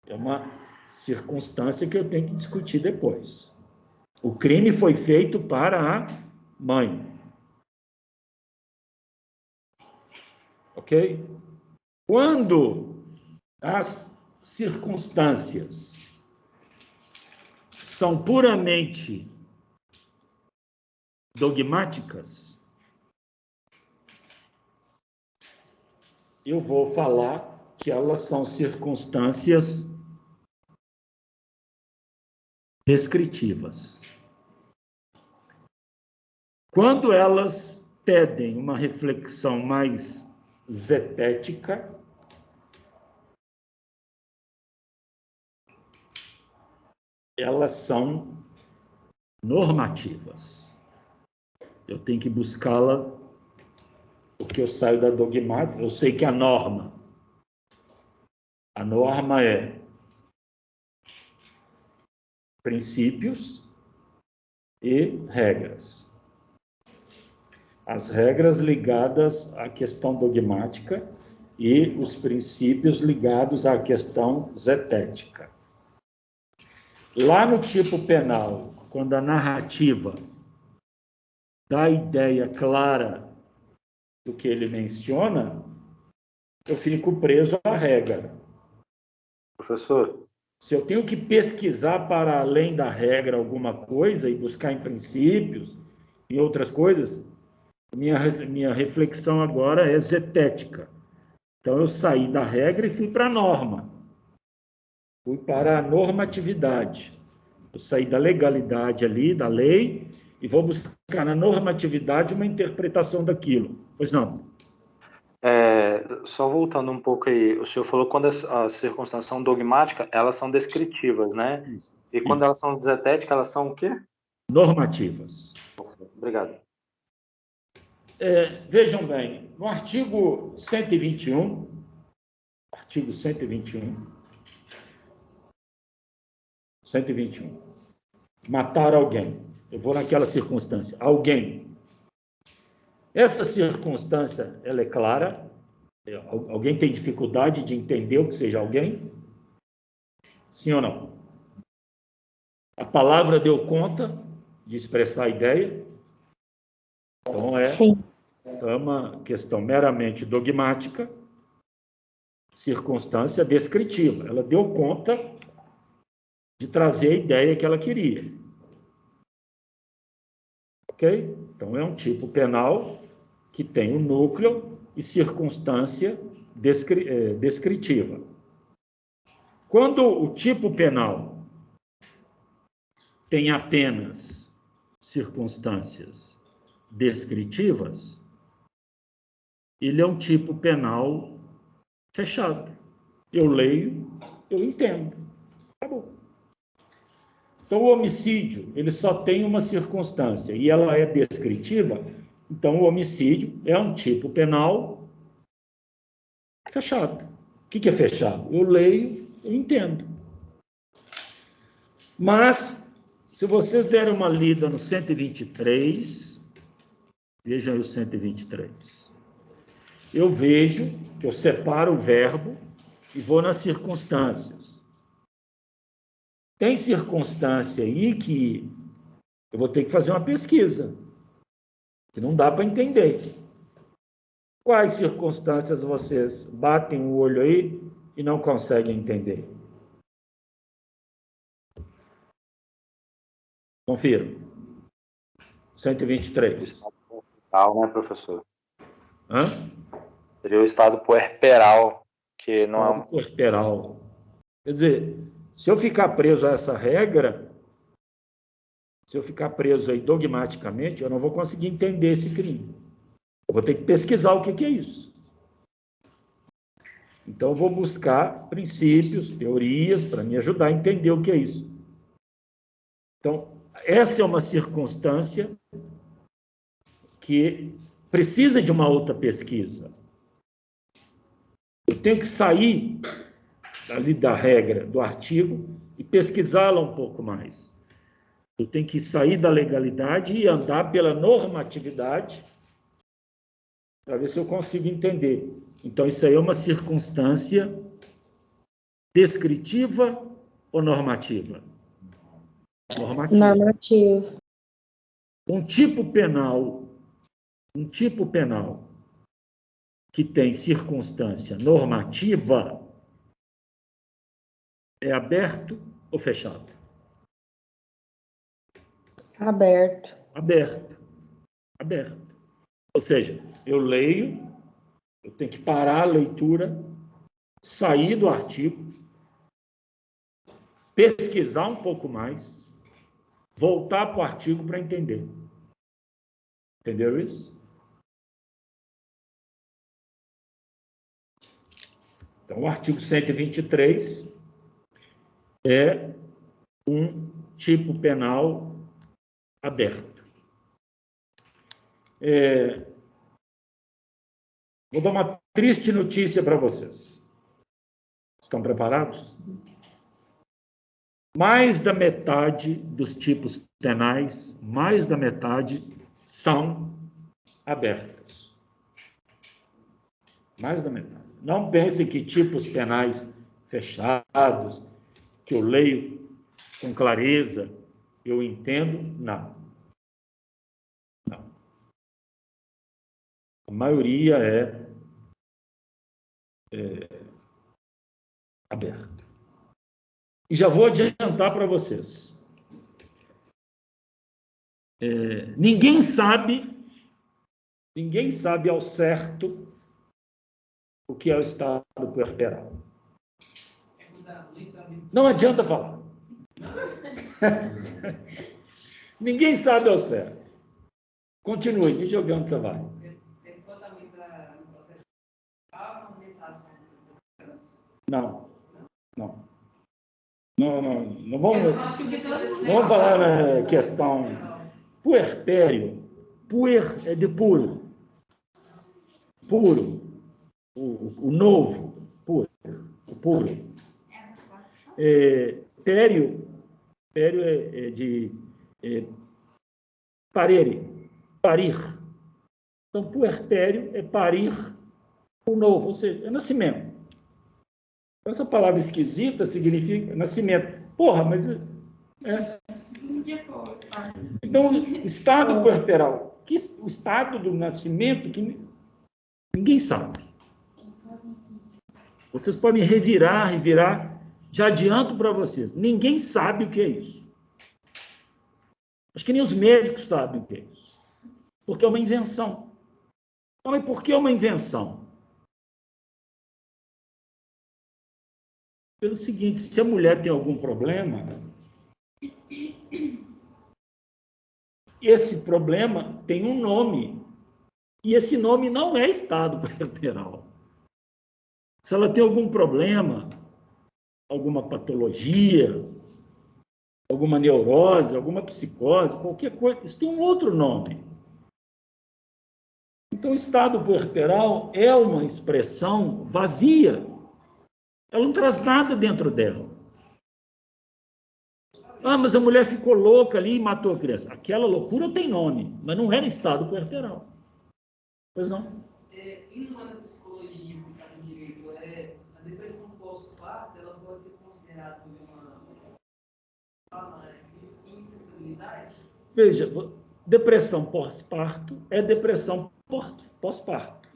É uma circunstância que eu tenho que discutir depois. O crime foi feito para a mãe. Ok? Quando as circunstâncias são puramente dogmáticas, eu vou falar que elas são circunstâncias descritivas. Quando elas pedem uma reflexão mais zetética, elas são normativas. Eu tenho que buscá-la porque eu saio da dogmática. Eu sei que a norma é princípios e regras. As regras ligadas à questão dogmática e os princípios ligados à questão zetética. Lá no tipo penal, quando a narrativa dá a ideia clara do que ele menciona, eu fico preso à regra. Professor? Se eu tenho que pesquisar para além da regra alguma coisa e buscar em princípios e outras coisas, minha reflexão agora é zetética. Então, eu saí da regra e fui para a norma. Fui para a normatividade. Eu saí da legalidade ali, da lei, e vou buscar na normatividade uma interpretação daquilo. Pois não? Só voltando um pouco aí, o senhor falou que quando as circunstâncias são dogmáticas, elas são descritivas, né? Isso. E quando elas são zetéticas, elas são o quê? Normativas. Obrigado. Vejam bem, no artigo 121, matar alguém. Eu vou naquela circunstância. Alguém. Essa circunstância, ela é clara. Alguém tem dificuldade de entender o que seja alguém? Sim ou não? A palavra deu conta de expressar a ideia? Então, Sim. É uma questão meramente dogmática, circunstância descritiva. Ela deu conta de trazer a ideia que ela queria. Ok? Então, é um tipo penal que tem um núcleo e circunstância descritiva. Quando o tipo penal tem apenas circunstâncias descritivas, ele é um tipo penal fechado. Eu leio, eu entendo. Acabou. Então, o homicídio, ele só tem uma circunstância e ela é descritiva. Então, o homicídio é um tipo penal fechado. O que é fechado? Eu leio, eu entendo. Mas, se vocês derem uma lida no 123, vejam aí o 123. Eu vejo que eu separo o verbo e vou nas circunstâncias. Tem circunstância aí que eu vou ter que fazer uma pesquisa, que não dá para entender. Quais circunstâncias vocês batem o olho aí e não conseguem entender? Confira. 123. Estado puerperal, né, professor? Hã? Seria o estado puerperal, que não é Estado puerperal. Quer dizer, se eu ficar preso a essa regra, se eu ficar preso aí dogmaticamente, eu não vou conseguir entender esse crime. Eu vou ter que pesquisar o que é isso. Então, eu vou buscar princípios, teorias, para me ajudar a entender o que é isso. Então, essa é uma circunstância que precisa de uma outra pesquisa. Eu tenho que sair ali da regra, do artigo, e pesquisá-la um pouco mais. Eu tenho que sair da legalidade e andar pela normatividade para ver se eu consigo entender. Então, isso aí é uma circunstância descritiva ou normativa? Normativa. Normativo. Um tipo penal que tem circunstância normativa é aberto ou fechado? Aberto. Aberto. Aberto. Ou seja, eu leio, eu tenho que parar a leitura, sair do artigo, pesquisar um pouco mais, voltar para o artigo para entender. Entendeu isso? Então, o artigo 123 é um tipo penal aberto. Vou dar uma triste notícia para vocês. Estão preparados? Mais da metade dos tipos penais, mais da metade, são abertos. Mais da metade. Não pense que tipos penais fechados, que eu leio com clareza, eu entendo, não. Não. A maioria é aberta. E já vou adiantar para vocês. Ninguém sabe ao certo o que é o estado puerperal. Não adianta falar. Ninguém sabe ao certo. Continue, deixa eu ver onde você vai. Não vamos falar na questão puerpério. Puer é de puro. Puro. O novo. Puro. O puro. Pério é de parir. Então, puerpério é parir o novo, ou seja, é nascimento. Essa palavra esquisita significa nascimento. Porra, mas... Então, estado puerperal. O estado do nascimento que ninguém sabe. Vocês podem revirar. Já adianto para vocês. Ninguém sabe o que é isso. Acho que nem os médicos sabem o que é isso. Porque é uma invenção. Mas por que é uma invenção? Pelo seguinte, se a mulher tem algum problema, esse problema tem um nome. E esse nome não é estado puerperal. Se ela tem algum problema, alguma patologia, alguma neurose, alguma psicose, qualquer coisa, isso tem um outro nome. Então, o estado puerperal é uma expressão vazia. Ela não traz nada dentro dela. Ah, mas a mulher ficou louca ali e matou a criança. Aquela loucura tem nome, mas não era estado puerperal. Pois não? Indo lá na psicologia, no direito, a depressão pós-parto, ela pode ser considerada uma infertilidade? Veja, depressão pós-parto é depressão pós-parto,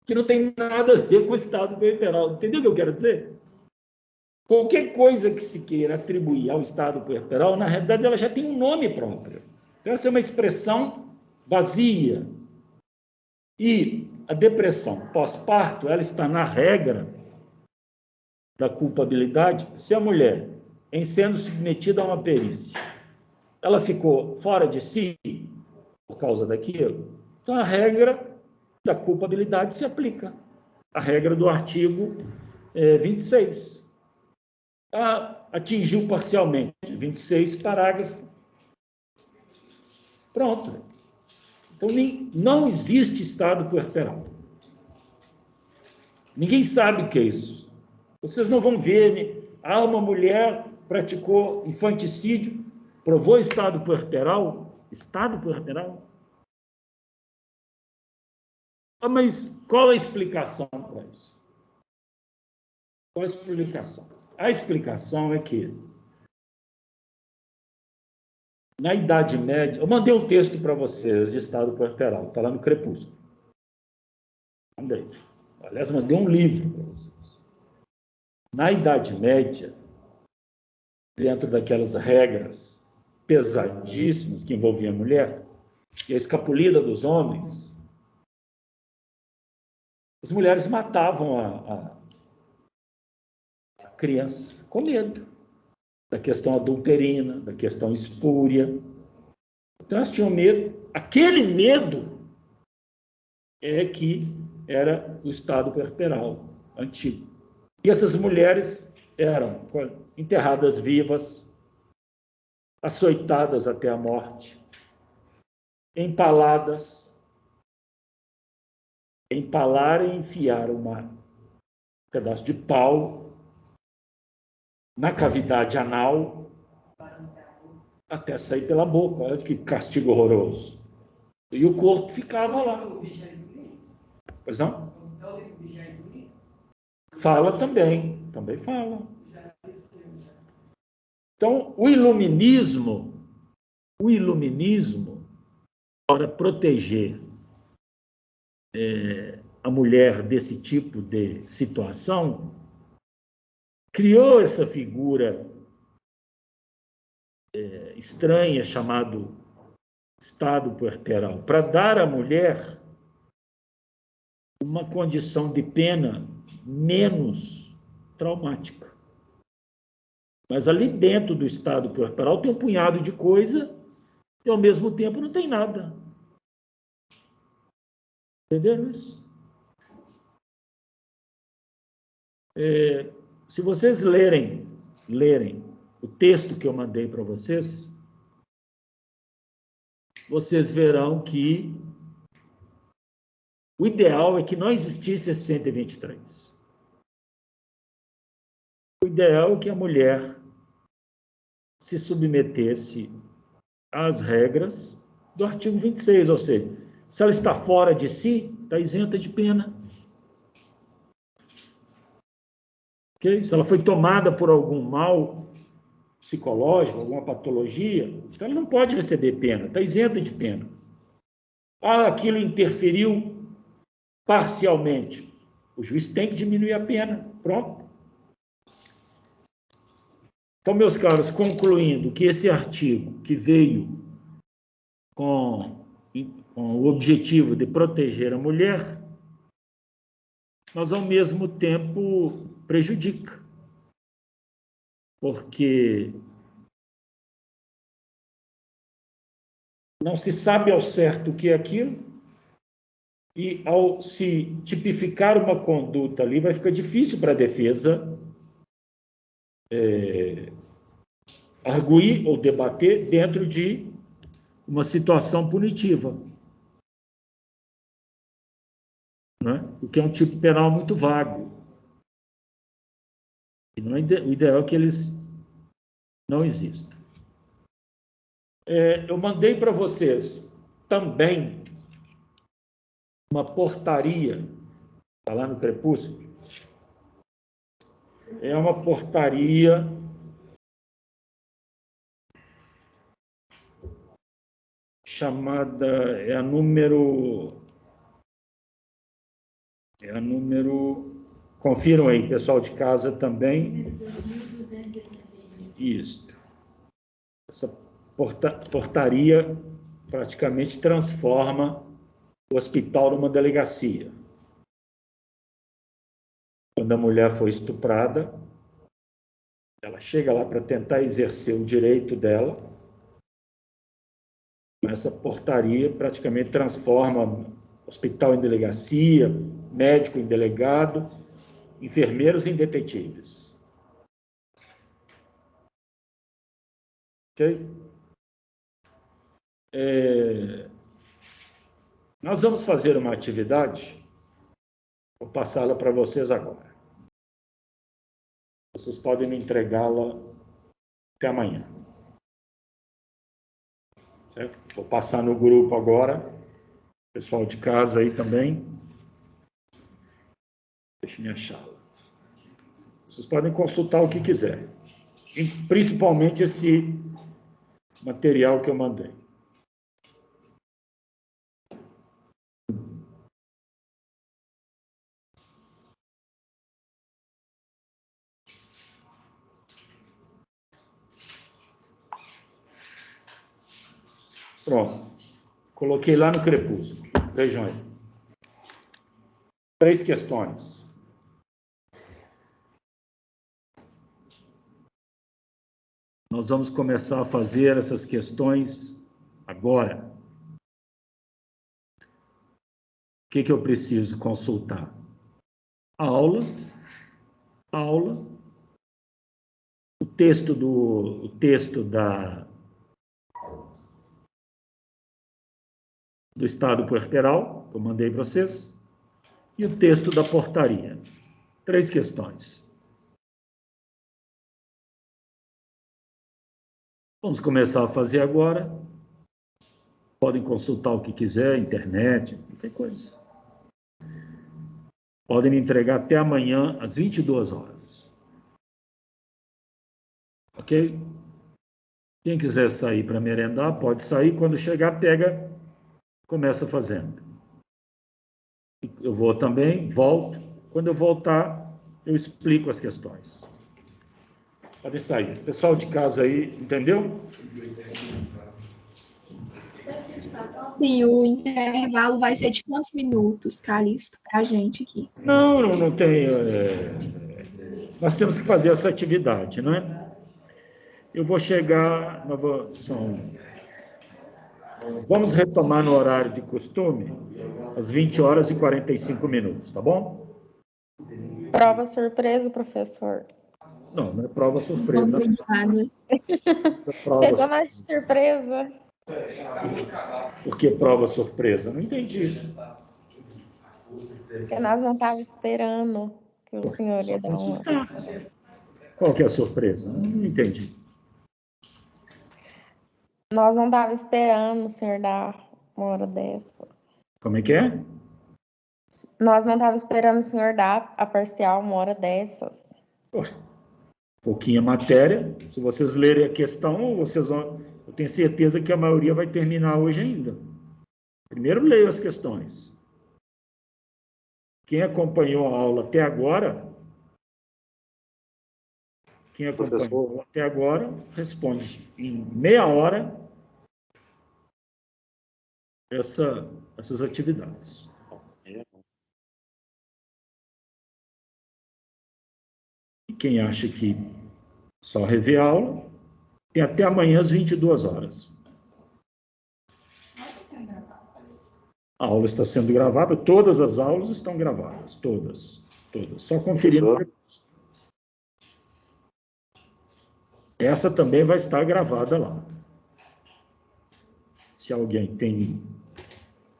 que não tem nada a ver com o estado puerperal. Entendeu o que eu quero dizer? Qualquer coisa que se queira atribuir ao estado puerperal, na realidade, ela já tem um nome próprio. Então, essa é uma expressão vazia. E a depressão pós-parto, ela está na regra da culpabilidade. Se a mulher, em sendo submetida a uma perícia, ela ficou fora de si por causa daquilo, então a regra da culpabilidade se aplica. A regra do artigo 26. Atingiu parcialmente. 26, parágrafo. Pronto. Então, não existe estado puerperal. Ninguém sabe o que é isso. Vocês não vão ver, uma mulher praticou infanticídio, provou estado puerperal. Estado puerperal? Mas qual a explicação para isso? Qual a explicação? A explicação é que, na Idade Média, eu mandei um texto para vocês de estado puerperal, está lá no Crepúsculo. Mandei. Aliás, mandei um livro para vocês. Na Idade Média, dentro daquelas regras pesadíssimas que envolviam a mulher, e a escapulida dos homens, as mulheres matavam a criança com medo da questão adulterina, da questão espúria. Então, elas tinham medo. Aquele medo é que era o estado puerperal antigo. E essas mulheres eram enterradas vivas, açoitadas até a morte, empaladas. Empalar e enfiar um pedaço de pau na cavidade anal até sair pela boca. Olha que castigo horroroso. E o corpo ficava lá. Pois não? Fala também fala. Então, o iluminismo, para proteger a mulher desse tipo de situação, criou essa figura estranha, chamado estado puerperal, para dar à mulher uma condição de pena menos traumática. Mas ali dentro do estado puerperal tem um punhado de coisa e, ao mesmo tempo, não tem nada. Entenderam isso? Se vocês lerem o texto que eu mandei para vocês, vocês verão que o ideal é que não existisse esse 123. O ideal é que a mulher se submetesse às regras do artigo 26, ou seja, se ela está fora de si, está isenta de pena. Okay? Se ela foi tomada por algum mal psicológico, alguma patologia, então ela não pode receber pena, está isenta de pena. Aquilo interferiu parcialmente. O juiz tem que diminuir a pena. Pronto. Então, meus caros, concluindo que esse artigo que veio com o objetivo de proteger a mulher, mas ao mesmo tempo prejudica. Porque não se sabe ao certo o que é aquilo, e ao se tipificar uma conduta ali, vai ficar difícil para a defesa arguir ou debater dentro de uma situação punitiva. Né? O que é um tipo penal muito vago. E não é o ideal é que eles não existam. Eu mandei para vocês também uma portaria, está lá no Crepúsculo. É uma portaria chamada, é a número Confiram aí, pessoal de casa também. Isso. Essa portaria praticamente transforma o hospital numa delegacia. Quando a mulher foi estuprada, ela chega lá para tentar exercer o direito dela. Essa portaria praticamente transforma o hospital em delegacia, médico em delegado, enfermeiros em detetives. Ok? Nós vamos fazer uma atividade, vou passá-la para vocês agora. Vocês podem me entregá-la até amanhã. Certo? Vou passar no grupo agora, pessoal de casa aí também. Deixa eu achá-la. Vocês podem consultar o que quiser, principalmente esse material que eu mandei. Pronto. Coloquei lá no crepúsculo. Vejam aí. 3 questões. Nós vamos começar a fazer essas questões agora. O que eu preciso consultar? Aula, o texto do estado puerperal, que eu mandei para vocês, e o texto da portaria. 3 questões. Vamos começar a fazer agora. Podem consultar o que quiser, internet, qualquer coisa. Podem me entregar até amanhã, às 22 horas. Ok? Quem quiser sair para merendar, pode sair. Quando chegar, pega, começa fazendo. Eu vou também, volto. Quando eu voltar, eu explico as questões. Pode sair. Pessoal de casa aí, entendeu? Sim, o intervalo vai ser de quantos minutos, Calixto, para a gente aqui? Não tem. Nós temos que fazer essa atividade, não é? Eu vou chegar. Vamos retomar no horário de costume, às 20 horas e 45 minutos, tá bom? Prova surpresa, professor. Não é prova surpresa. Obrigada. Pegou nós de surpresa. Por que prova surpresa? Não entendi. Porque nós não estávamos esperando que o senhor ia dar uma. Qual que é a surpresa? Não entendi. Nós não estávamos esperando o senhor dar uma hora dessa. Como é que é? Nós não estávamos esperando o senhor dar a parcial uma hora dessas. Pouquinha matéria. Se vocês lerem a questão, vocês vão... Eu tenho certeza que a maioria vai terminar hoje ainda. Primeiro leio as questões. Quem acompanhou a aula até agora, responde em meia hora essas atividades. E quem acha que só rever a aula, tem até amanhã às 22 horas. A aula está sendo gravada, todas as aulas estão gravadas, todas. Só conferindo. Essa também vai estar gravada lá. Se alguém tem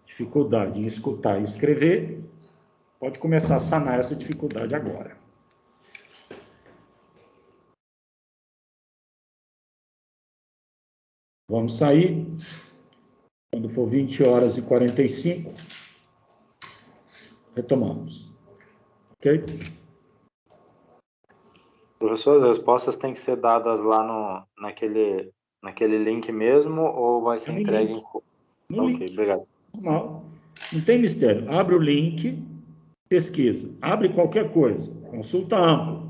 dificuldade em escutar e escrever, pode começar a sanar essa dificuldade agora. Vamos sair. Quando for 20 horas e 45, retomamos. Ok? Professor, as respostas têm que ser dadas lá naquele link mesmo ou vai ser entregue No Ok, link. obrigado. Normal. Não tem mistério. Abre o link, pesquisa. Abre qualquer coisa, consulta ampla.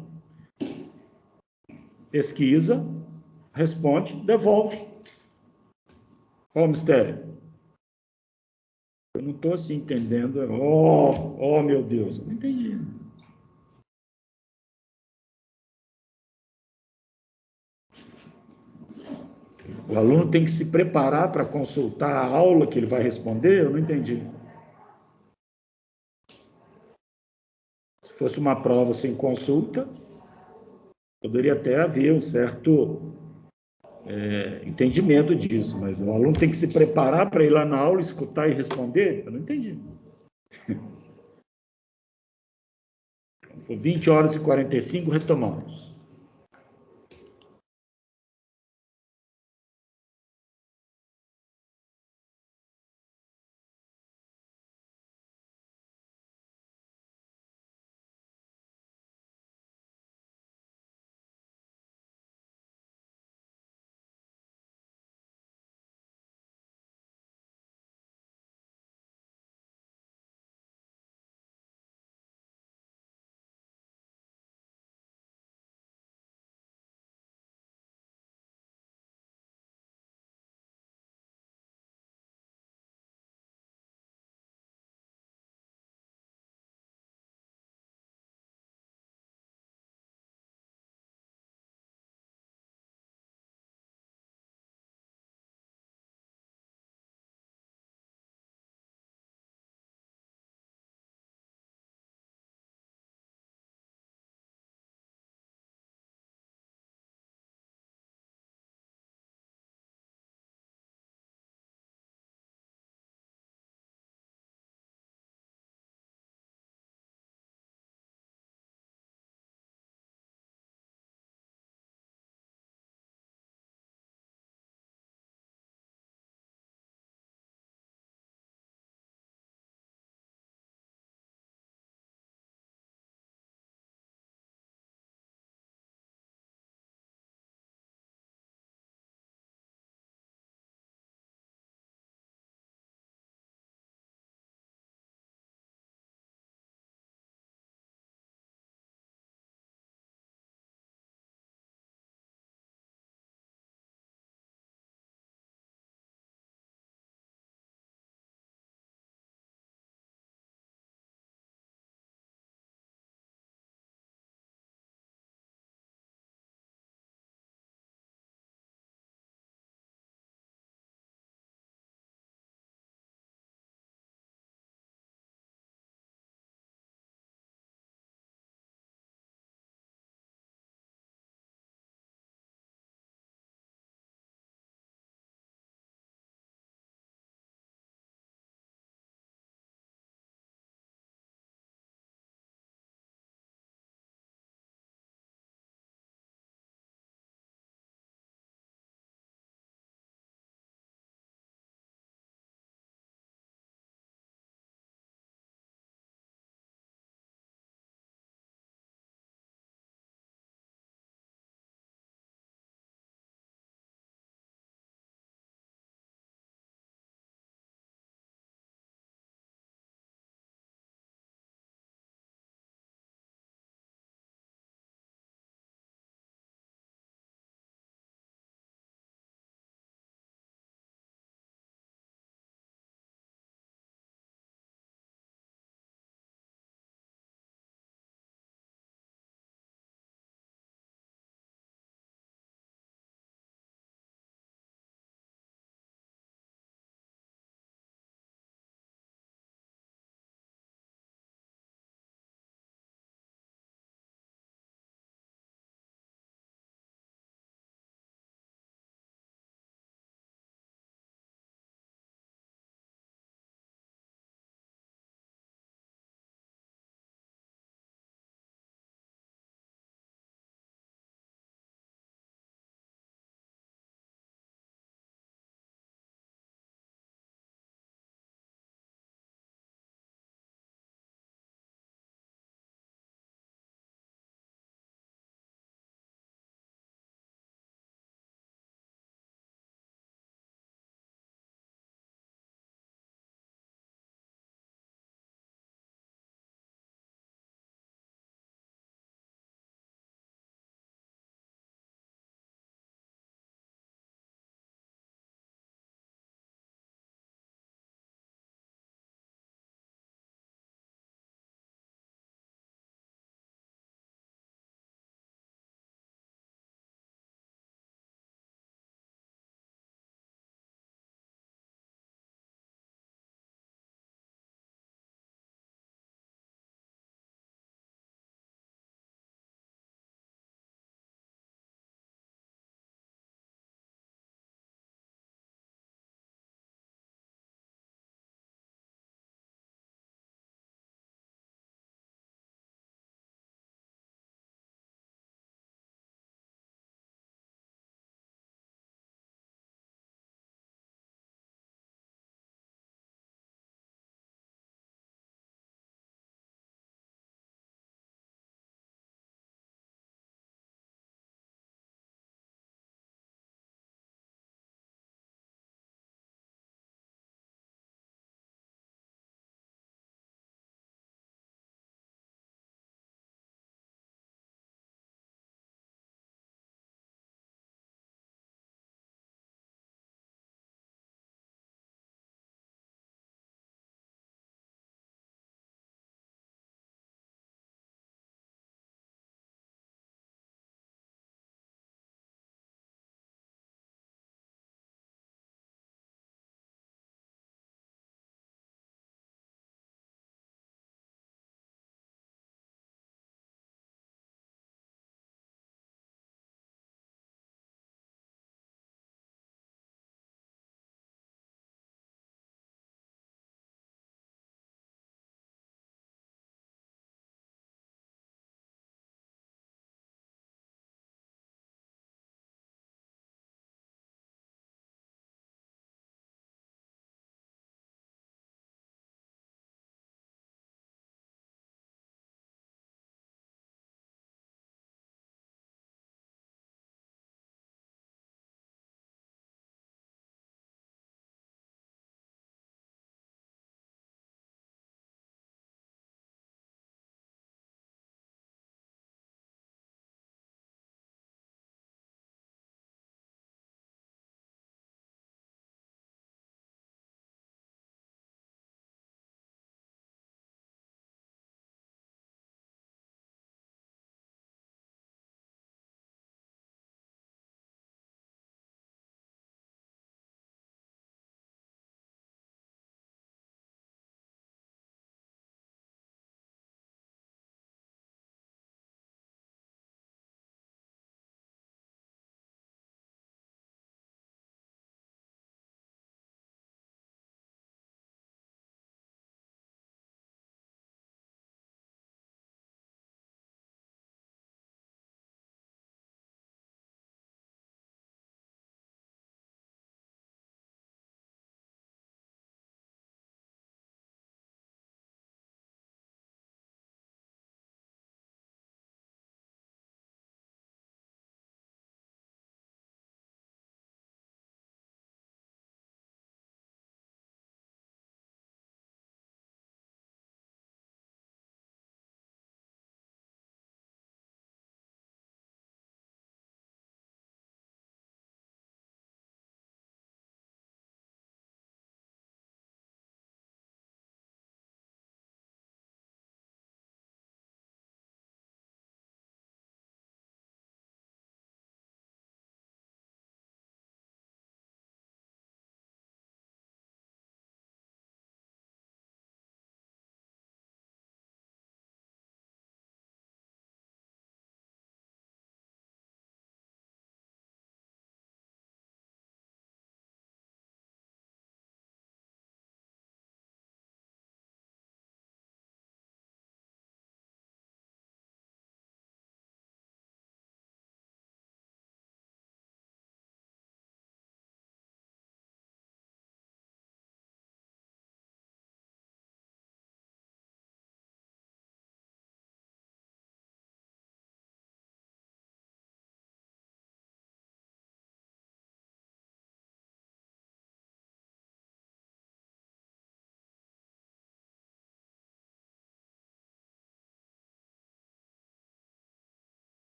Pesquisa, responde, devolve. Qual o mistério? Eu não estou assim entendendo. Oh, meu Deus, eu não entendi. O aluno tem que se preparar para consultar a aula que ele vai responder? Eu não entendi. Se fosse uma prova sem consulta, poderia até haver um certo entendimento disso, mas o aluno tem que se preparar para ir lá na aula, escutar e responder? Eu não entendi. Foi 20h45, retomamos.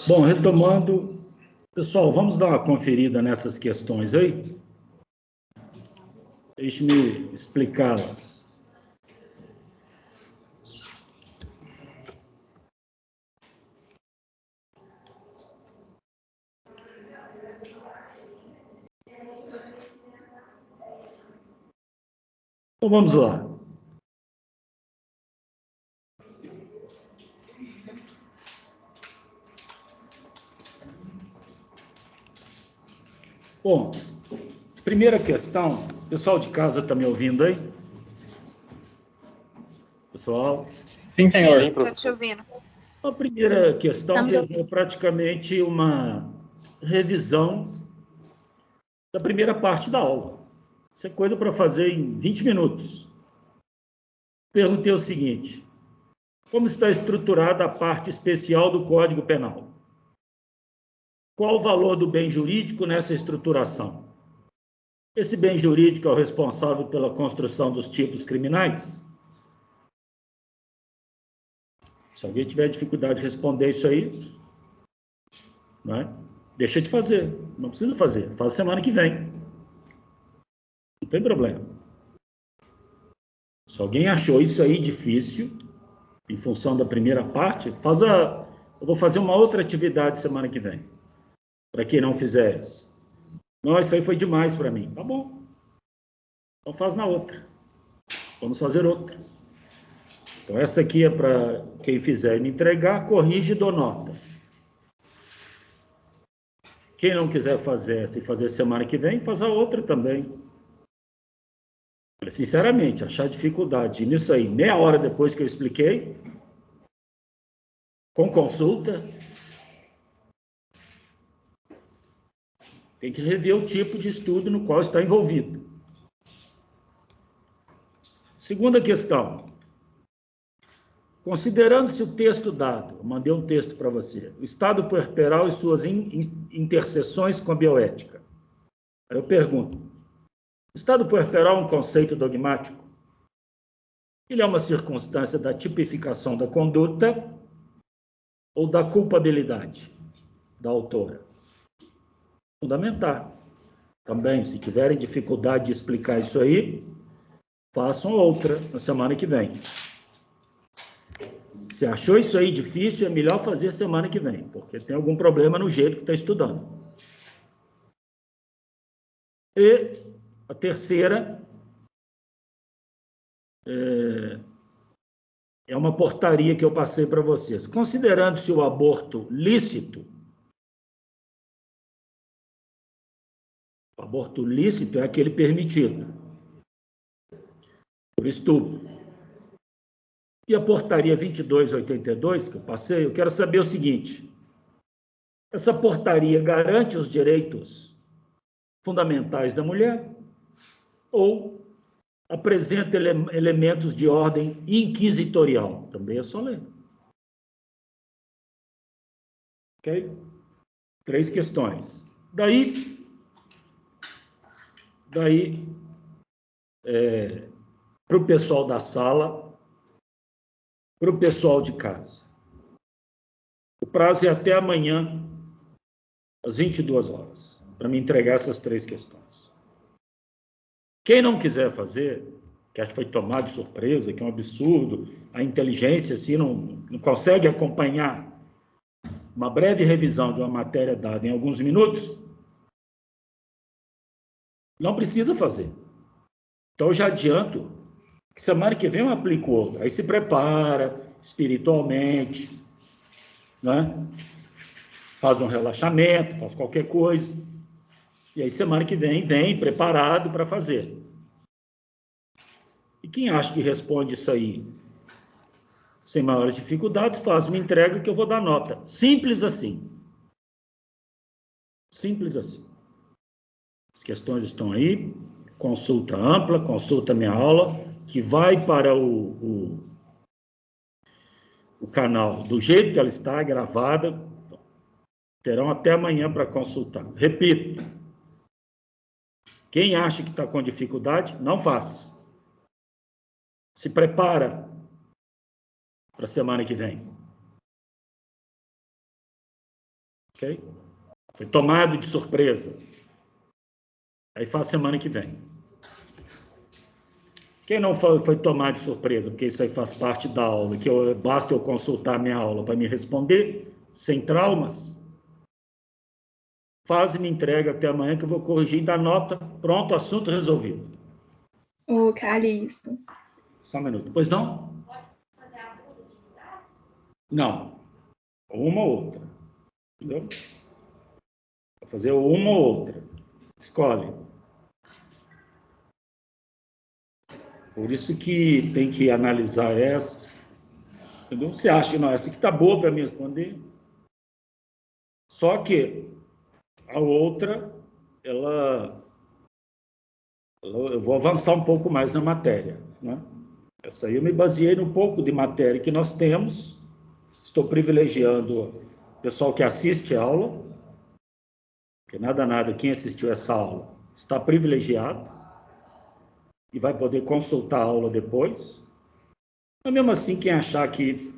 Bom, retomando, pessoal, vamos dar uma conferida nessas questões aí? Deixe-me explicá-las. Então, vamos lá. Bom, primeira questão, o pessoal de casa está me ouvindo aí? Pessoal? Sim, senhor. Estou te ouvindo. A primeira questão é praticamente uma revisão da primeira parte da aula. Isso é coisa para fazer em 20 minutos. Perguntei o seguinte: como está estruturada a parte especial do Código Penal? Qual o valor do bem jurídico nessa estruturação? Esse bem jurídico é o responsável pela construção dos tipos criminais? Se alguém tiver dificuldade de responder isso aí, não é? Deixa de fazer. Não precisa fazer. Faz semana que vem. Não tem problema. Se alguém achou isso aí difícil, em função da primeira parte, eu vou fazer uma outra atividade semana que vem. Para quem não fizer essa. Não, isso aí foi demais para mim. Tá bom. Então faz na outra. Vamos fazer outra. Então essa aqui é para quem fizer me entregar, corrige e dou nota. Quem não quiser fazer essa e fazer semana que vem, faz a outra também. Sinceramente, achar dificuldade nisso aí, meia hora depois que eu expliquei, com consulta, tem que rever o tipo de estudo no qual está envolvido. Segunda questão. Considerando-se o texto dado, eu mandei um texto para você, o estado puerperal e suas interseções com a bioética. Aí eu pergunto, o estado puerperal é um conceito dogmático? Ele é uma circunstância da tipificação da conduta ou da culpabilidade da autora? Fundamental. Também, se tiverem dificuldade de explicar isso aí, façam outra na semana que vem. Se achou isso aí difícil, é melhor fazer semana que vem, porque tem algum problema no jeito que está estudando. E a terceira é uma portaria que eu passei para vocês. Considerando-se o aborto lícito, o aborto lícito é aquele permitido por estupro. E a portaria 2282, que eu passei, eu quero saber o seguinte: essa portaria garante os direitos fundamentais da mulher ou apresenta elementos de ordem inquisitorial? Também é só ler. Ok? 3 questões. Daí para o pessoal da sala, para o pessoal de casa. O prazo é até amanhã, às 22 horas, para me entregar essas 3 questões. Quem não quiser fazer, que acho que foi tomado de surpresa, que é um absurdo, a inteligência assim, não consegue acompanhar uma breve revisão de uma matéria dada em alguns minutos, não precisa fazer. Então, eu já adianto que semana que vem eu aplico outra. Aí se prepara espiritualmente, né? Faz um relaxamento, faz qualquer coisa. E aí semana que vem preparado para fazer. E quem acha que responde isso aí sem maiores dificuldades, faz uma entrega que eu vou dar nota. Simples assim. Simples assim. As questões estão aí. Consulta ampla, consulta minha aula, que vai para o canal do jeito que ela está, gravada. Terão até amanhã para consultar. Repito, quem acha que está com dificuldade, não faz. Se prepara para a semana que vem. Ok? Foi tomado de surpresa. Aí faz semana que vem. Quem não foi tomado de surpresa, porque isso aí faz parte da aula, que basta eu consultar minha aula para me responder, sem traumas, faz e me entrega até amanhã que eu vou corrigir e dar nota. Pronto, assunto resolvido. Ô, Calixto. Só um minuto. Pois não? Não. Uma ou outra. Entendeu? Vou fazer uma ou outra. Escolhe. Por isso que tem que analisar essas. Entendeu? Você acha que não, essa aqui está boa para me responder? Só que a outra, eu vou avançar um pouco mais na matéria, né? Essa aí eu me baseei no pouco de matéria que nós temos. Estou privilegiando o pessoal que assiste a aula, porque nada, quem assistiu essa aula está privilegiado e vai poder consultar a aula depois. Mas mesmo assim, quem achar que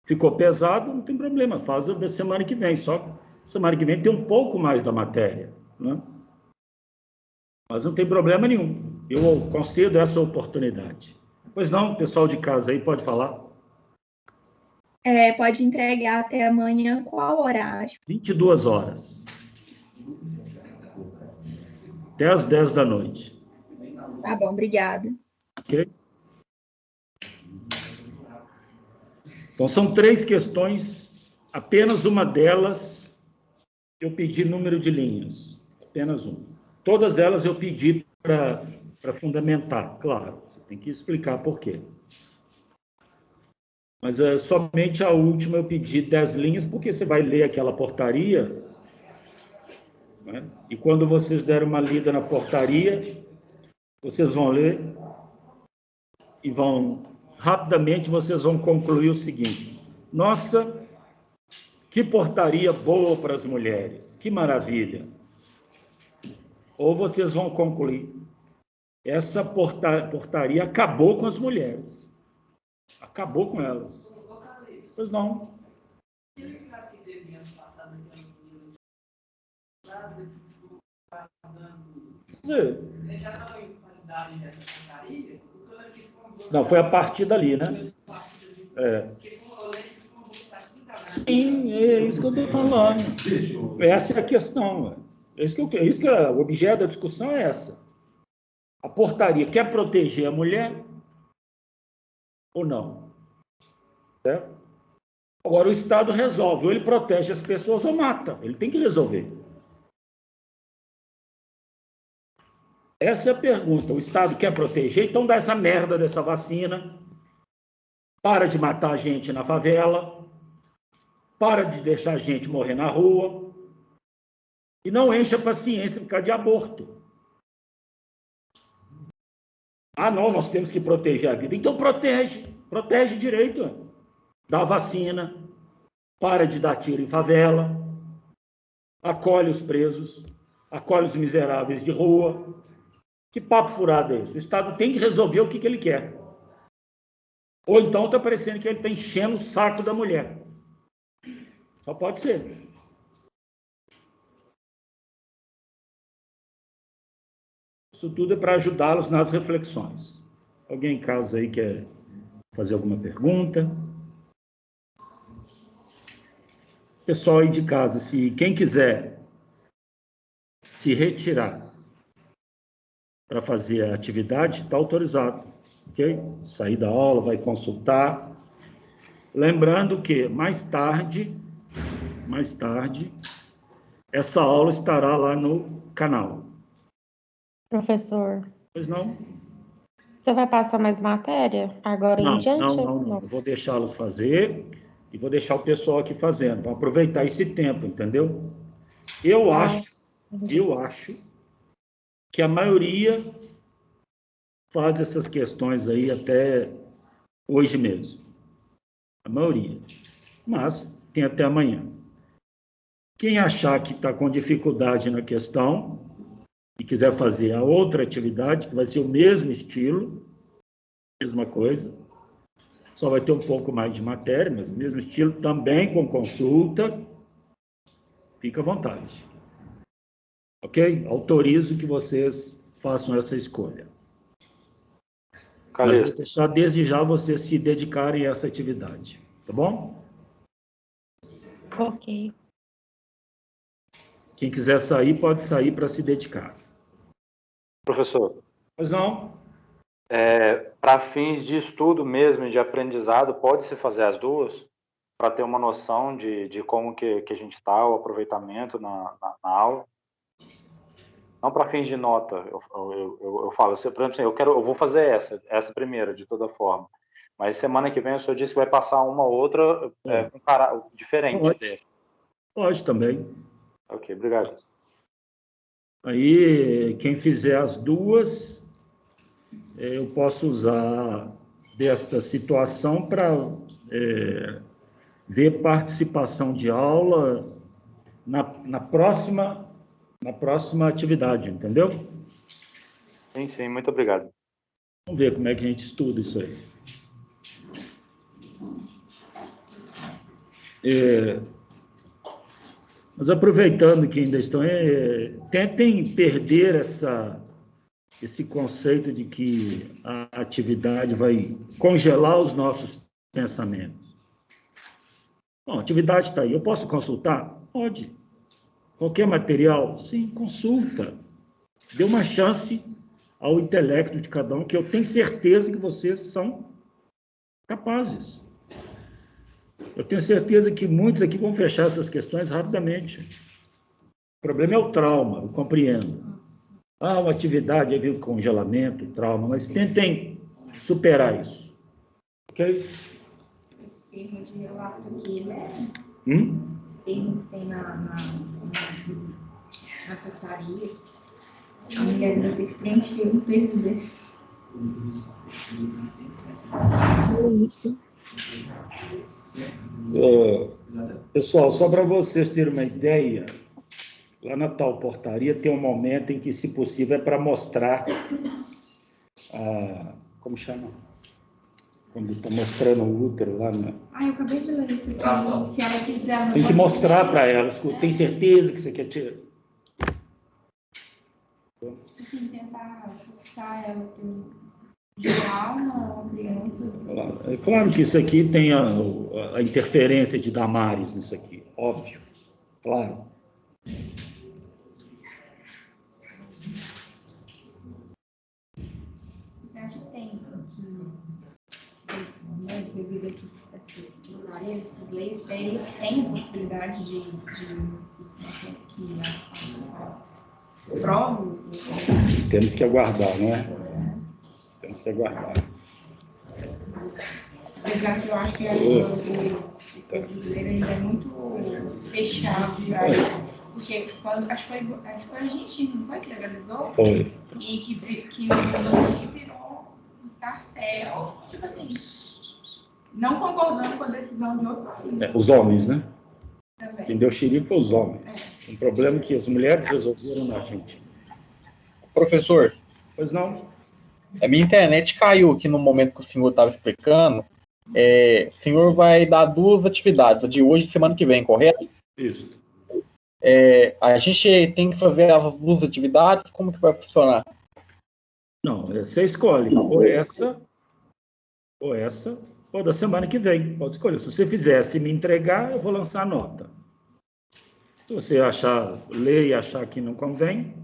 ficou pesado, não tem problema, faz a da semana que vem, só semana que vem tem um pouco mais da matéria, né? Mas não tem problema nenhum, eu concedo essa oportunidade. Pois não, pessoal de casa aí, pode falar? Pode entregar até amanhã, qual horário? 22 horas. Até às 10 da noite. Tá bom, obrigada. Ok? Então, são 3 questões, apenas uma delas eu pedi número de linhas, apenas uma. Todas elas eu pedi para fundamentar, claro, você tem que explicar por quê. Mas somente a última eu pedi 10 linhas, porque você vai ler aquela portaria, né? E quando vocês derem uma lida na portaria, vocês vão ler e rapidamente vocês vão concluir o seguinte: nossa, que portaria boa para as mulheres, que maravilha. Ou vocês vão concluir: essa portaria acabou com as mulheres. Acabou com elas. Pois não. Não, foi a partir dali, né? Sim, é isso que eu estou falando. Essa é a questão. O objeto da discussão é essa. A portaria quer proteger a mulher ou não? Certo? Agora, o Estado resolve, ou ele protege as pessoas ou mata. Ele tem que resolver. Essa é a pergunta. O Estado quer proteger, então dá essa merda dessa vacina, para de matar a gente na favela, para de deixar a gente morrer na rua, e não enche a paciência por causa de aborto. Ah, não, nós temos que proteger a vida. Então protege direito. Dá vacina, para de dar tiro em favela, acolhe os presos, acolhe os miseráveis de rua. Que papo furado é esse? O Estado tem que resolver o que ele quer. Ou então está parecendo que ele está enchendo o saco da mulher. Só pode ser. Isso tudo é para ajudá-los nas reflexões. Alguém em casa aí quer fazer alguma pergunta? Pessoal aí de casa, se quem quiser se retirar para fazer a atividade, está autorizado, ok? Sair da aula, vai consultar. Lembrando que mais tarde, essa aula estará lá no canal. Professor. Pois não? Você vai passar mais matéria agora em diante? Não. Eu vou deixá-los fazer e vou deixar o pessoal aqui fazendo. Vou aproveitar esse tempo, entendeu? Eu acho que a maioria faz essas questões aí até hoje mesmo. A maioria. Mas tem até amanhã. Quem achar que está com dificuldade na questão e quiser fazer a outra atividade, que vai ser o mesmo estilo, mesma coisa, só vai ter um pouco mais de matéria, mas o mesmo estilo, também com consulta, Fica à vontade. Ok? Autorizo que vocês façam essa escolha. Mas vou deixar desde já vocês se dedicarem a essa atividade. Tá bom? Ok. Quem quiser sair, pode sair para se dedicar. Professor. Pois não? Para fins de estudo mesmo e de aprendizado, pode-se fazer as duas? Para ter uma noção de como que a gente está, o aproveitamento na aula? Não para fins de nota, eu falo, por exemplo, eu vou fazer essa primeira, de toda forma. Mas semana que vem o senhor disse que vai passar uma outra com diferente. Pode também. Ok, obrigado. Aí, quem fizer as duas, eu posso usar desta situação para ver participação de aula na próxima atividade, entendeu? Sim, muito obrigado. Vamos ver como é que a gente estuda isso aí. Mas aproveitando que ainda estão, tentem perder esse conceito de que a atividade vai congelar os nossos pensamentos. Bom, a atividade está aí. Eu posso consultar? Pode. Qualquer material? Sim, consulta. Dê uma chance ao intelecto de cada um, que eu tenho certeza que vocês são capazes. Eu tenho certeza que muitos aqui vão fechar essas questões rapidamente. O problema é o trauma, eu compreendo. Uma atividade, aí vem o congelamento, o trauma, mas tentem superar isso. Ok? Esse termo de relato aqui, né? Esse termo que tem na portaria, a mulher ainda tem que preencher um termo desse. Pessoal, só para vocês terem uma ideia, lá na tal portaria tem um momento em que, se possível, é para mostrar como chama? Quando está mostrando o útero lá na... Eu acabei de ler isso aqui. Se ela quiser... Tem que mostrar para ela. Tem certeza que você quer tirar? Se tentar fixar ela gerar uma criança... É claro que isso aqui tem a interferência de Damares nisso aqui, óbvio. Claro. Você acha que tem devido a essas leis, tem a possibilidade de discussão que prova? Temos que aguardar, não é? Temos que aguardar. Apesar que eu acho que o brasileiro ainda é muito fechado para isso. Porque acho que foi a Argentina, não foi que legalizou? Foi. E que no Brasil virou um escarcéu, tipo assim, não concordando com a decisão de outro país. Os homens, né? Também. Quem deu xerife foi os homens. Um problema que as mulheres resolveram na Argentina. Professor. Pois não? A minha internet caiu aqui no momento que o senhor estava explicando. O senhor vai dar 2 atividades, a de hoje e semana que vem, correto? Isso. A gente tem que fazer as 2 atividades, como que vai funcionar? Não, você escolhe, ou essa, ou da semana que vem, pode escolher. Se você fizer, se me entregar, eu vou lançar a nota. Se você ler e achar que não convém,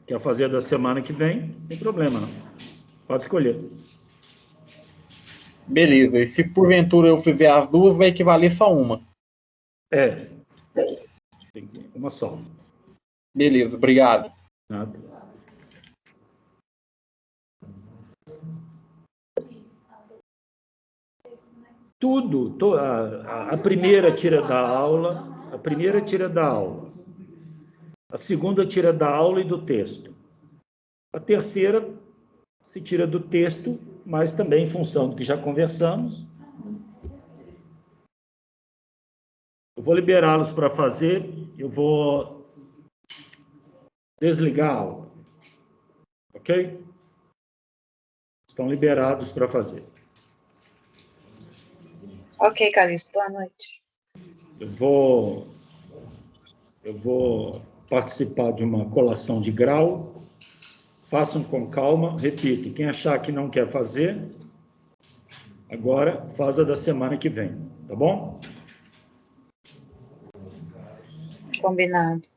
quer fazer da semana que vem, não tem problema, não. Pode escolher. Beleza, e se porventura eu fizer as 2, vai equivaler só uma? Tem uma só. Beleza, obrigado. Nada. Tudo, a primeira tira da aula, a segunda tira da aula e do texto. A terceira se tira do texto, mas também em função do que já conversamos. Eu vou liberá-los para fazer, eu vou desligar a aula. Ok? Estão liberados para fazer. Ok, Calixto, boa noite. Eu vou Eu vou participar de uma colação de grau. Façam com calma, repito, quem achar que não quer fazer, agora faz a da semana que vem, tá bom? Combinado.